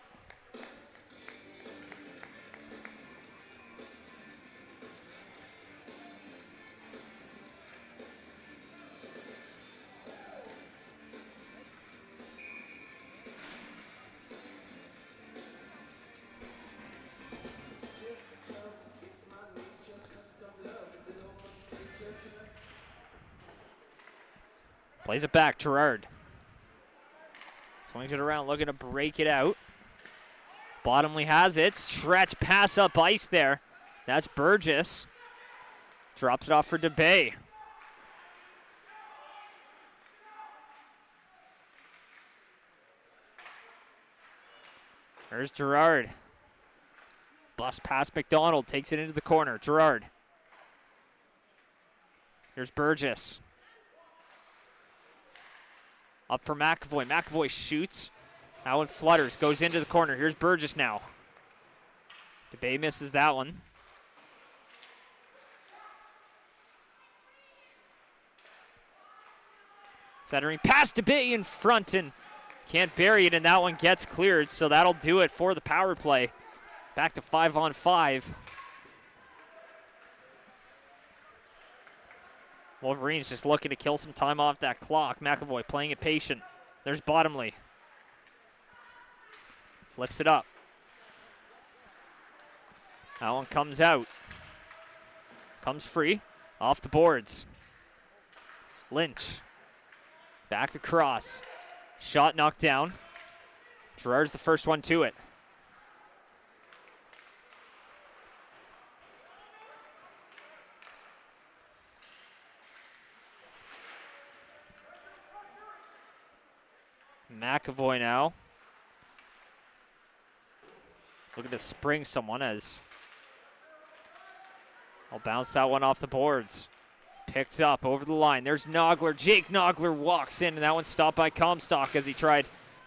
Plays it back, Gerard. Swings it around, looking to break it out. Bottomley has it. Stretch pass up ice there. That's Burgess. Drops it off for DeBay. There's Gerard. Bust past McDonald. Takes it into the corner. Gerard. Here's Burgess. Up for McAvoy. McAvoy shoots. That one flutters. Goes into the corner. Here's Burgess now. DeBay misses that one. Centering past DeBay in front and can't bury it, and that one gets cleared, so that'll do it for the power play. Back to 5-on-5. Wolverines just looking to kill some time off that clock. McAvoy playing it patient. There's Bottomley. Flips it up. That one comes out. Comes free. Off the boards. Lynch. Back across. Shot knocked down. Gerard's the first one to it. McAvoy now. Looking to spring someone as I'll bounce that one off the boards. Picked up over the line. There's Nogler. Jake Nogler walks in, and that one's stopped by Comstock as he tried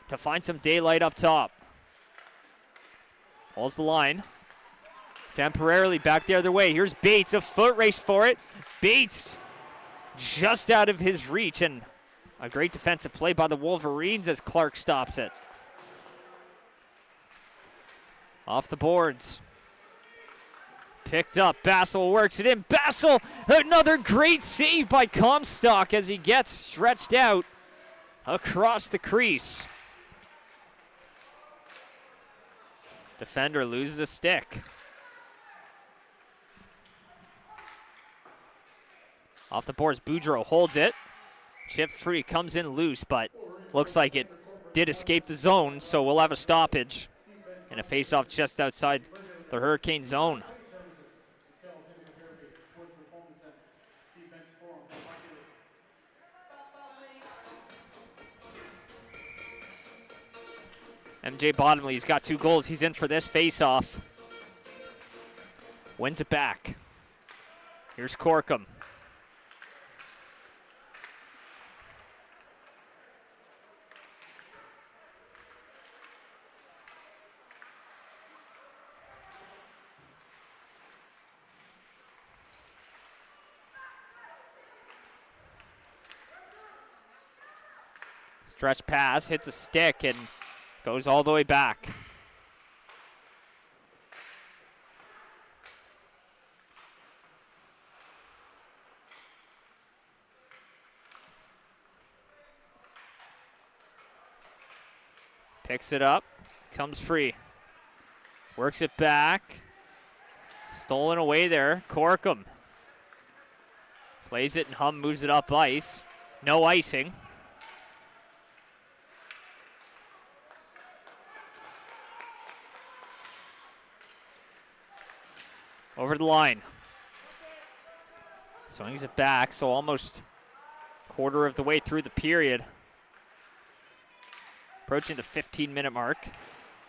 to find some daylight up top. Holds the line. Temporarily back the other way. Here's Bates, a foot race for it. Bates just out of his reach, and a great defensive play by the Wolverines as Clark stops it. Off the boards. Picked up. Bassel works it in. Bassel, another great save by Comstock as he gets stretched out across the crease. Defender loses a stick. Off the boards, Boudreau holds it. Chip free, comes in loose, but looks like it did escape the zone, so we'll have a stoppage and a face-off just outside the Hurricane zone. MJ Bottomley, he's got 2 goals. He's in for this face-off. Wins it back. Here's Corkum. Stretch pass, hits a stick, and goes all the way back. Picks it up, comes free. Works it back. Stolen away there. Corkum plays it, and Hum moves it up ice. No icing. Over the line. Swings it back, so almost quarter of the way through the period. Approaching the 15-minute mark.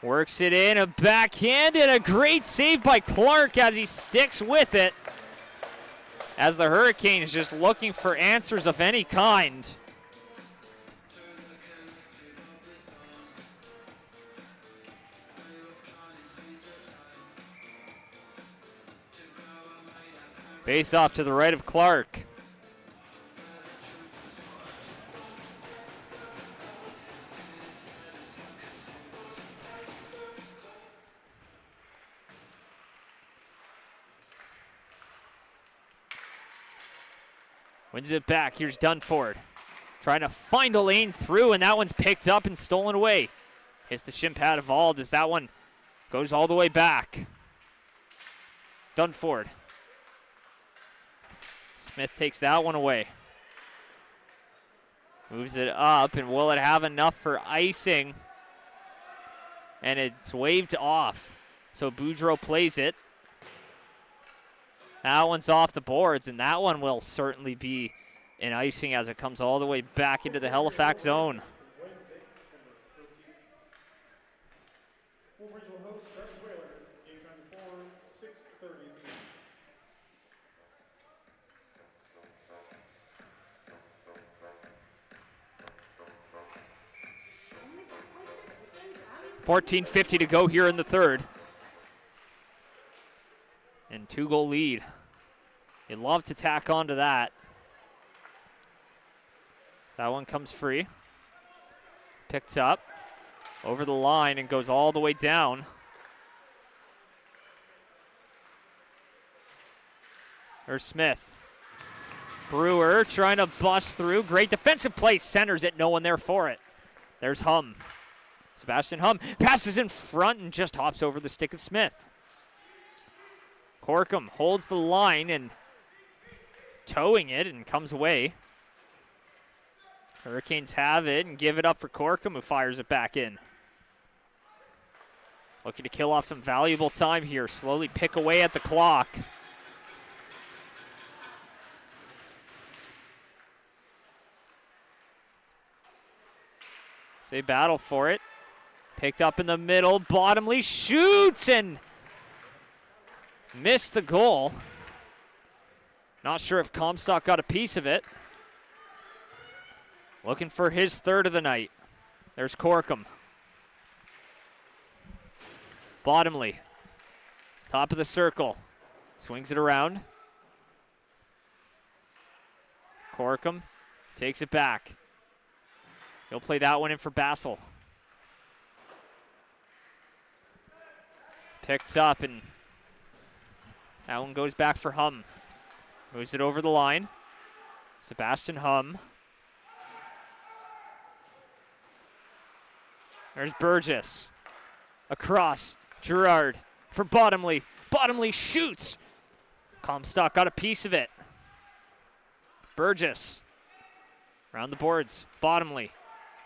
Works it in, a backhand, and a great save by Clark as he sticks with it. As the Hurricanes just looking for answers of any kind. Face off to the right of Clark. Wins it back. Here's Dunford. Trying to find a lane through, and that one's picked up and stolen away. Hits the shin pad of Ald as that one goes all the way back. Dunford. Smith takes that one away. Moves it up, and will it have enough for icing? And it's waved off. So Boudreau plays it. That one's off the boards, and that one will certainly be an icing as it comes all the way back into the Halifax zone. Wolverines will host Stratton Whalers. Game time before 6:30 p.m. $14:50 to go here in the third. And 2-goal lead. You'd love to tack onto that. So that one comes free. Picks up over the line and goes all the way down. There's Smith. Brewer trying to bust through. Great defensive play. Centers it. No one there for it. There's Hum. Sebastian Hum passes in front and just hops over the stick of Smith. Corkum holds the line and towing it and comes away. Hurricanes have it and give it up for Corkum, who fires it back in. Looking to kill off some valuable time here. Slowly pick away at the clock. They battle for it. Picked up in the middle. Bottomley shoots and missed the goal. Not sure if Comstock got a piece of it. Looking for his third of the night. There's Corkum. Bottomley. Top of the circle. Swings it around. Corkum takes it back. He'll play that one in for Bassel. Picks up and that one goes back for Hum. Moves it over the line. Sebastian Hum. There's Burgess. Across. Gerard for Bottomley. Bottomley shoots. Comstock got a piece of it. Burgess. Around the boards. Bottomley.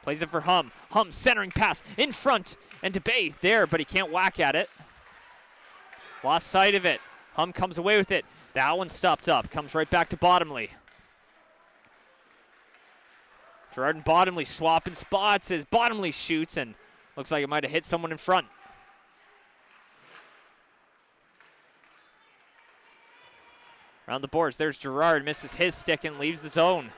Plays it for Hum. Hum centering pass in front. And DeBay there, but he can't whack at it. Lost sight of it. Hum comes away with it. That one stopped up. Comes right back to Bottomley. Gerard and Bottomley swapping spots as Bottomley shoots and looks like it might have hit someone in front. Around the boards, there's Gerard. Misses his stick and leaves the zone.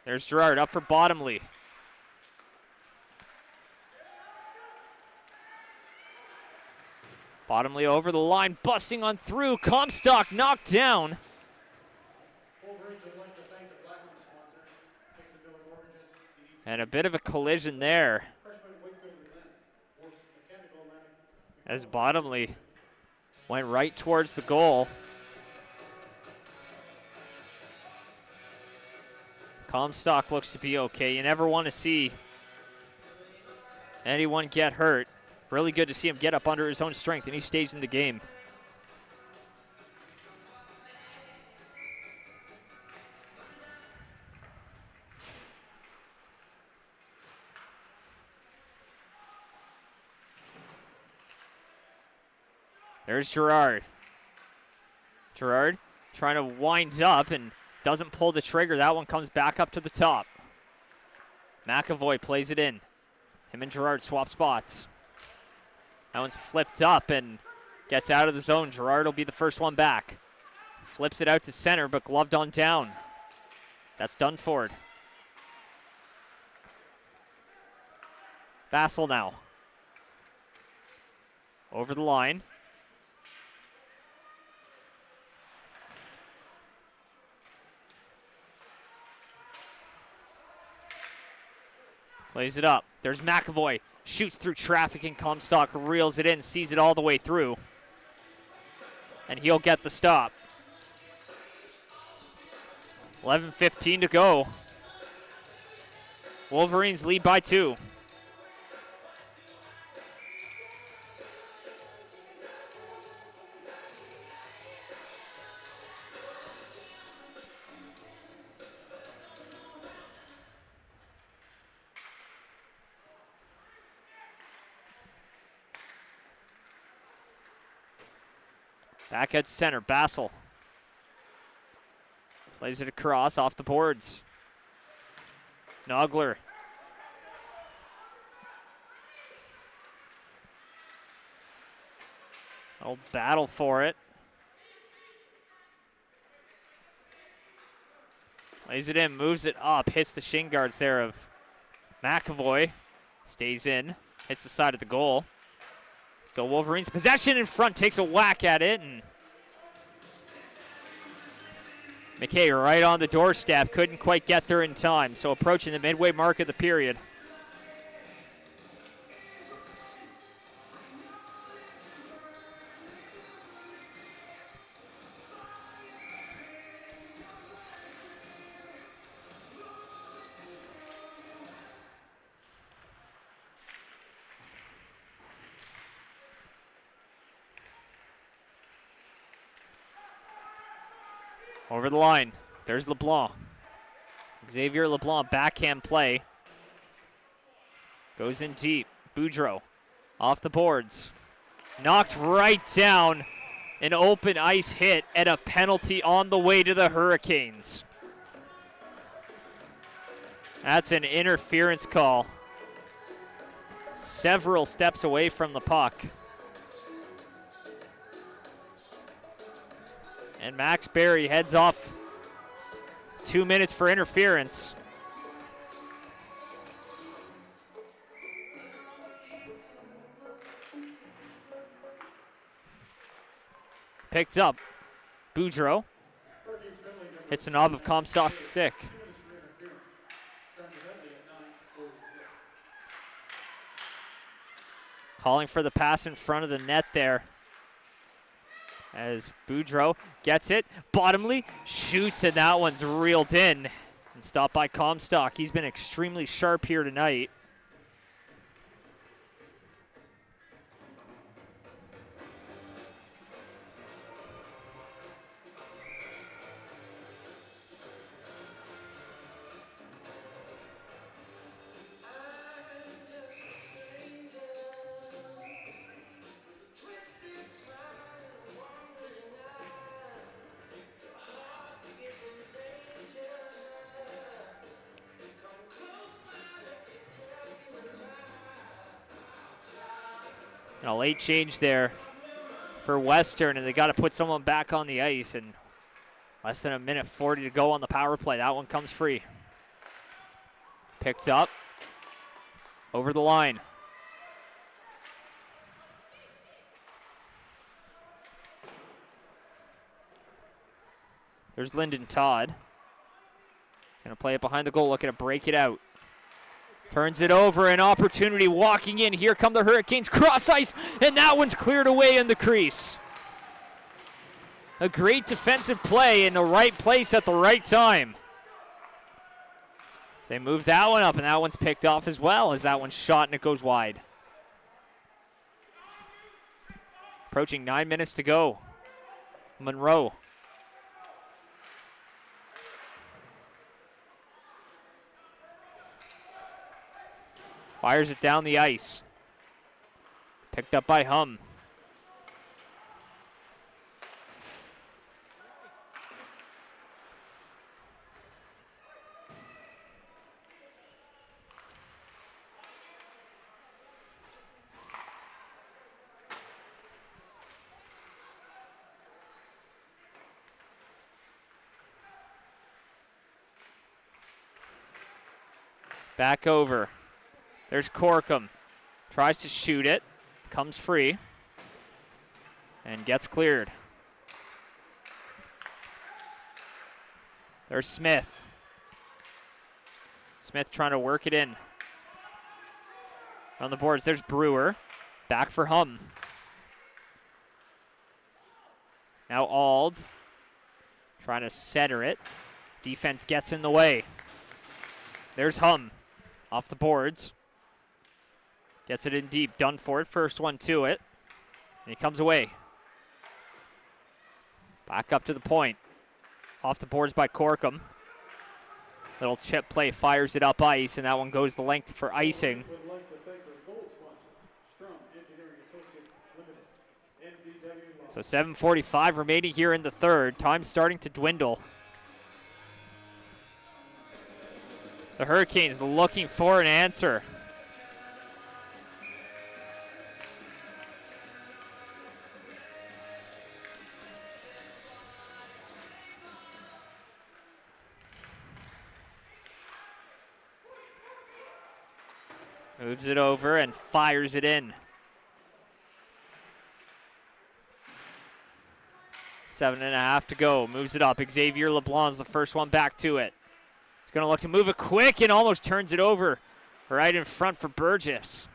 There's Gerard up for Bottomley. Bottomley over the line, busting on through. Comstock knocked down. And a bit of a collision there. As Bottomley went right towards the goal. Comstock looks to be okay. You never want to see anyone get hurt. Really good to see him get up under his own strength, and he stays in the game. There's Gerard. Gerard trying to wind up and doesn't pull the trigger. That one comes back up to the top. McAvoy plays it in. Him and Gerard swap spots. That one's flipped up and gets out of the zone. Gerard will be the first one back. Flips it out to center, but gloved on down. That's Dunford. Vassell now. Over the line. Plays it up. There's McAvoy. Shoots through traffic, and Comstock reels it in, sees it all the way through. And he'll get the stop. 11:15 to go. Wolverines lead by 2. Back at center, Vassell. Plays it across, off the boards. Nogler. Old battle for it. Plays it in, moves it up, hits the shin guards there of McAvoy. Stays in, hits the side of the goal. Still Wolverines possession in front, takes a whack at it, and McKay right on the doorstep, couldn't quite get there in time, so approaching the midway mark of the period. Over the line, there's LeBlanc. Xavier LeBlanc, backhand play. Goes in deep, Boudreau off the boards. Knocked right down, an open ice hit and a penalty on the way to the Hurricanes. That's an interference call. Several steps away from the puck. And Max Berry heads off 2 minutes for interference. Picked up. Boudreau hits the knob of Comstock's stick. Calling for the pass in front of the net there. As Boudreau gets it, bottomly, shoots, and that one's reeled in and stopped by Comstock. He's been extremely sharp here tonight. A late change there for Western, and they got to put someone back on the ice, and less than 1:40 to go on the power play. That one comes free. Picked up. Over the line. There's Lyndon Todd. He's going to play it behind the goal, looking to break it out. Turns it over, an opportunity walking in. Here come the Hurricanes, cross ice, and that one's cleared away in the crease. A great defensive play in the right place at the right time. They move that one up, and that one's picked off as well as that one's shot and it goes wide. Approaching 9 minutes to go. Monroe. Fires it down the ice. Picked up by Hum. Back over. There's Corkum. Tries to shoot it. Comes free. And gets cleared. There's Smith. Smith trying to work it in. On the boards, there's Brewer. Back for Hum. Now Ald. Trying to center it. Defense gets in the way. There's Hum. Off the boards. Gets it in deep. Dunford, first one to it. And he comes away. Back up to the point. Off the boards by Corkum. Little chip play, fires it up ice, and that one goes the length for icing. So 7:45 remaining here in the third. Time starting to dwindle. The Hurricanes looking for an answer. Moves it over and fires it in. 7.5 to go. Moves it up. Xavier LeBlanc's the first one back to it. He's going to look to move it quick and almost turns it over right in front for Burgess.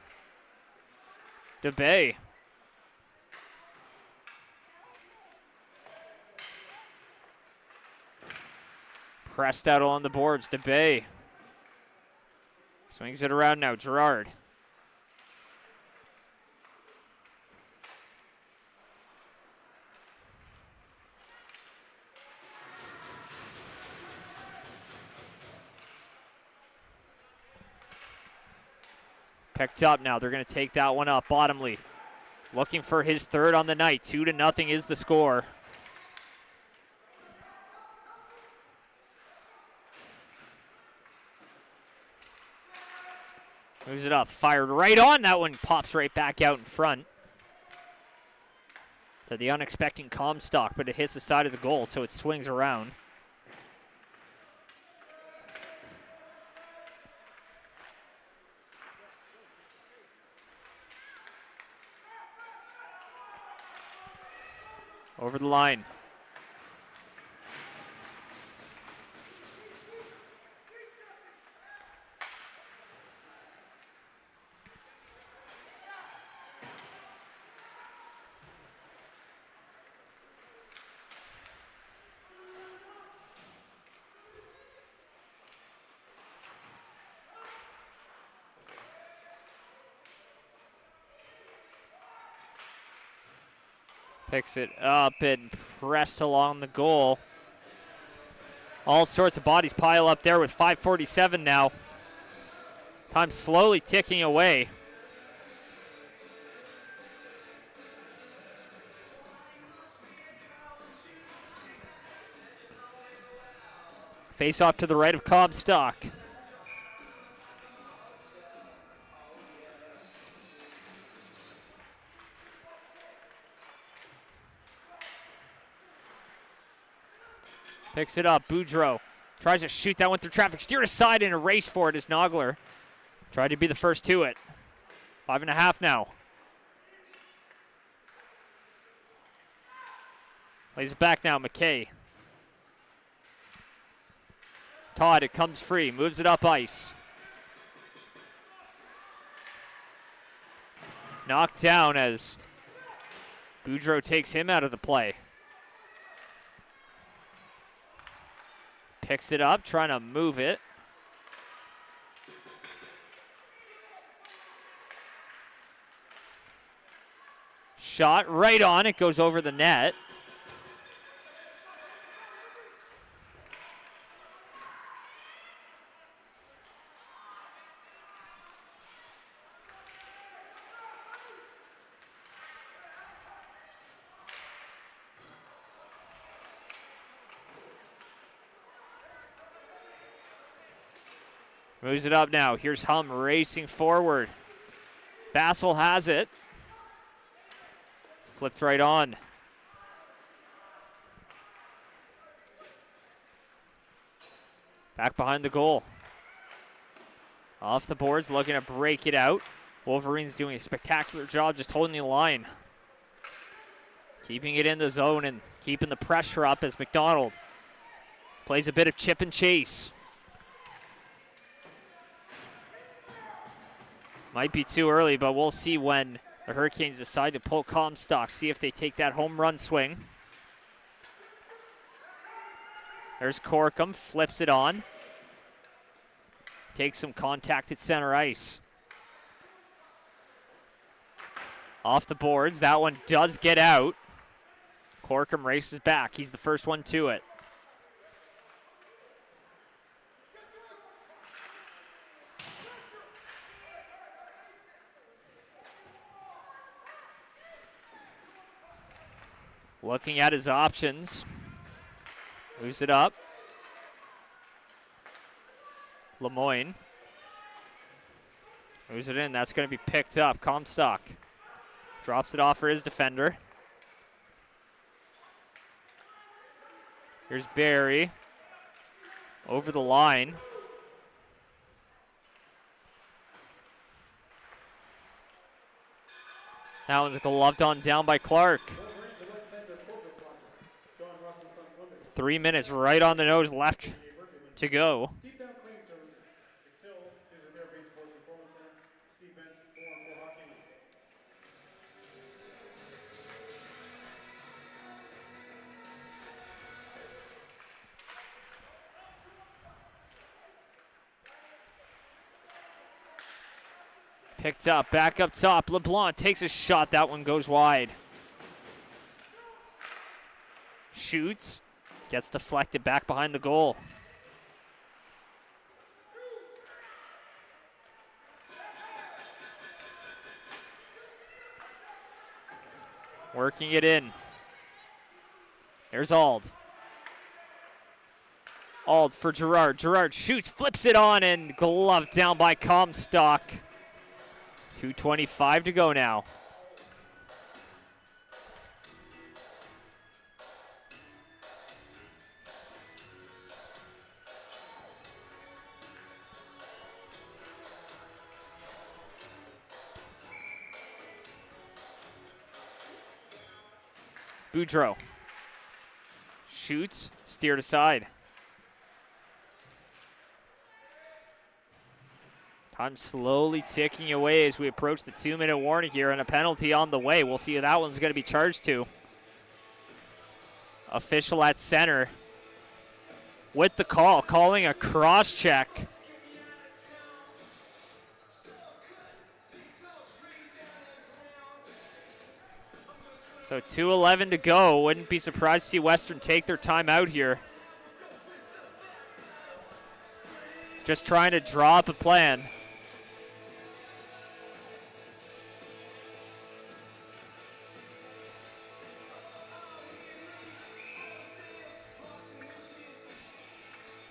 DeBay. Pressed out on the boards. DeBay. Swings it around now. Gerard. Picked up now. They're going to take that one up. Bottomley looking for his third on the night. 2-0 is the score. Moves it up. Fired right on. That one pops right back out in front. To the unexpected Comstock, but it hits the side of the goal, so it swings around. Over the line. Picks it up and pressed along the goal. All sorts of bodies pile up there with 5:47 now. Time slowly ticking away. Face off to the right of Comstock. Picks it up. Boudreau tries to shoot that one through traffic. Steered aside in a race for it as Nogler tried to be the first to it. 5.5 now. Plays it back now. McKay. Todd, it comes free. Moves it up ice. Knocked down as Boudreau takes him out of the play. Picks it up, trying to move it. Shot right on. It goes over the net. Moves it up now. Here's Hum racing forward. Bassel has it. Flipped right on. Back behind the goal. Off the boards, looking to break it out. Wolverines doing a spectacular job just holding the line. Keeping it in the zone and keeping the pressure up as McDonald plays a bit of chip and chase. Might be too early, but we'll see when the Hurricanes decide to pull Comstock, see if they take that home run swing. There's Corkum, flips it on. Takes some contact at center ice. Off the boards, that one does get out. Corkum races back, he's the first one to it. Looking at his options. Moves it up. Lemoyne. Moves it in. That's going to be picked up. Comstock drops it off for his defender. Here's Barry. Over the line. That one's gloved on down by Clark. 3 minutes right on the nose left to go. Deep down cleaning services. Excel Physiotherapy and Sports Performance Center. Steve Benz, 4-on-4 Hockey League. Picked up, back up top. LeBlanc takes a shot. That one goes wide. Shoots. Gets deflected back behind the goal. Working it in. There's Ald. Ald for Gerard. Gerard shoots, flips it on, and gloved down by Comstock. 2:25 to go now. Boudreau shoots, steered aside. Time slowly ticking away as we approach the 2-minute warning here, and a penalty on the way. We'll see who that one's going to be charged to. Official at center with the call, calling a cross check. So 2:11 to go. Wouldn't be surprised to see Western take their time out here. Just trying to draw up a plan.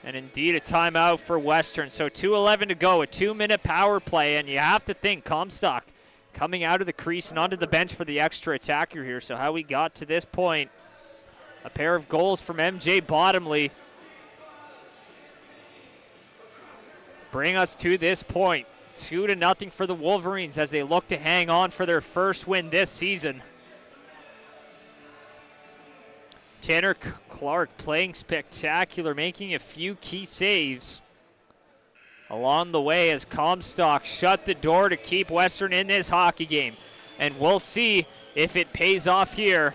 And indeed a timeout for Western. So 2:11 to go, a 2-minute power play, and you have to think Comstock coming out of the crease and onto the bench for the extra attacker here. So how we got to this point, a pair of goals from MJ Bottomley bring us to this point. 2-0 for the Wolverines as they look to hang on for their first win this season. Tanner Clark playing spectacular, making a few key saves along the way as Comstock shut the door to keep Western in this hockey game. And we'll see if it pays off here.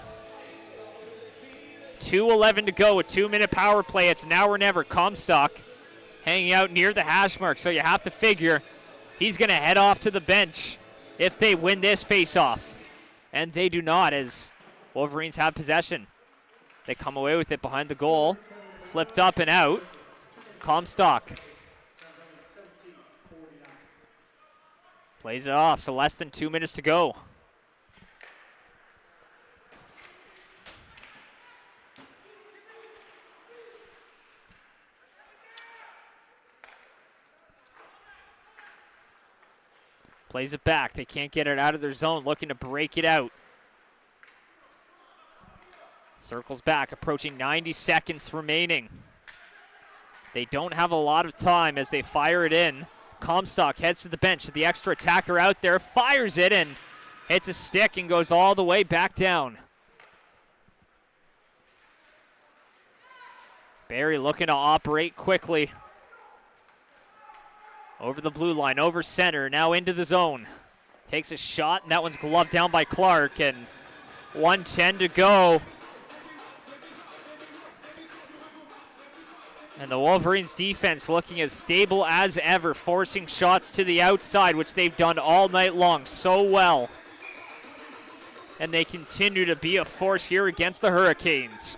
2:11 to go, a 2-minute power play. It's now or never. Comstock hanging out near the hash mark, so you have to figure he's going to head off to the bench if they win this face-off. And they do not, as Wolverines have possession. They come away with it behind the goal. Flipped up and out. Comstock plays it off, so less than 2 minutes to go. Plays it back. They can't get it out of their zone, looking to break it out. Circles back, approaching 90 seconds remaining. They don't have a lot of time as they fire it in. Comstock heads to the bench. The extra attacker out there fires it and hits a stick and goes all the way back down. Barry looking to operate quickly. Over the blue line, over center, now into the zone. Takes a shot, and that one's gloved down by Clark, and 1:10 to go. And the Wolverines defense looking as stable as ever, forcing shots to the outside, which they've done all night long so well. And they continue to be a force here against the Hurricanes.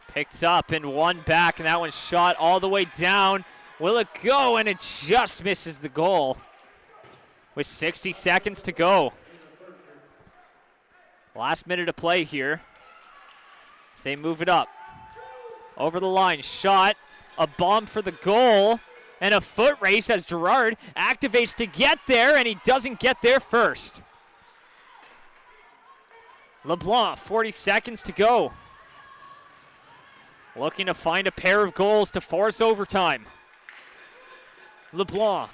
Picks up and one back, and that one's shot all the way down. Will it go? And it just misses the goal with 60 seconds to go. Last minute of play here. They move it up. Over the line, shot, a bomb for the goal, and a foot race as Gerard activates to get there, and he doesn't get there first. LeBlanc, 40 seconds to go. Looking to find a pair of goals to force overtime. LeBlanc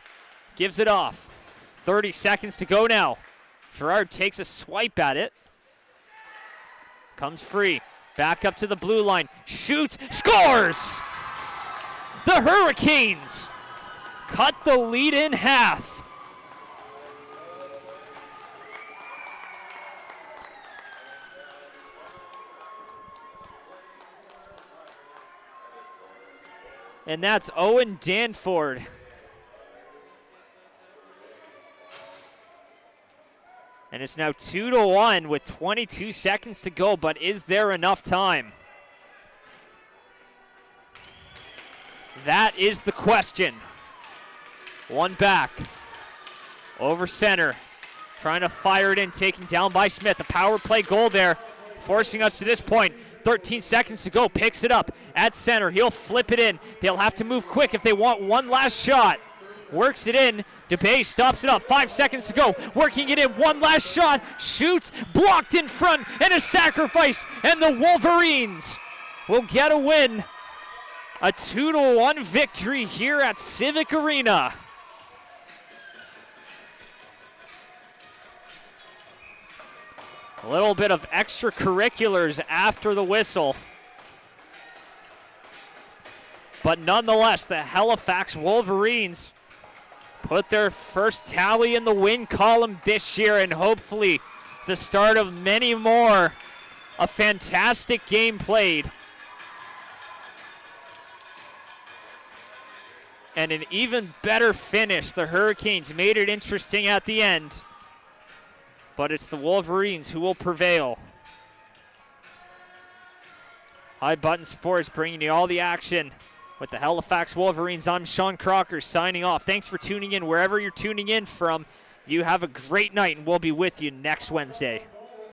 gives it off. 30 seconds to go now. Gerard takes a swipe at it. Comes free. Back up to the blue line. Shoots. Scores! The Hurricanes cut the lead in half. And that's Owen Danford. And it's now 2-1 with 22 seconds to go, but is there enough time? That is the question. One back. Over center. Trying to fire it in, taken down by Smith. A power play goal there, forcing us to this point. 13 seconds to go, picks it up at center. He'll flip it in. They'll have to move quick if they want one last shot. Works it in. DeBay stops it up. 5 seconds to go. Working it in. One last shot. Shoots. Blocked in front. And a sacrifice. And the Wolverines will get a win. A 2-1 victory here at Civic Arena. A little bit of extracurriculars after the whistle. But nonetheless, the Halifax Wolverines put their first tally in the win column this year, and hopefully the start of many more. A fantastic game played. And an even better finish. The Hurricanes made it interesting at the end. But it's the Wolverines who will prevail. High Button Sports bringing you all the action with the Halifax Wolverines. I'm Sean Crocker signing off. Thanks for tuning in wherever you're tuning in from. You have a great night, and we'll be with you next Wednesday.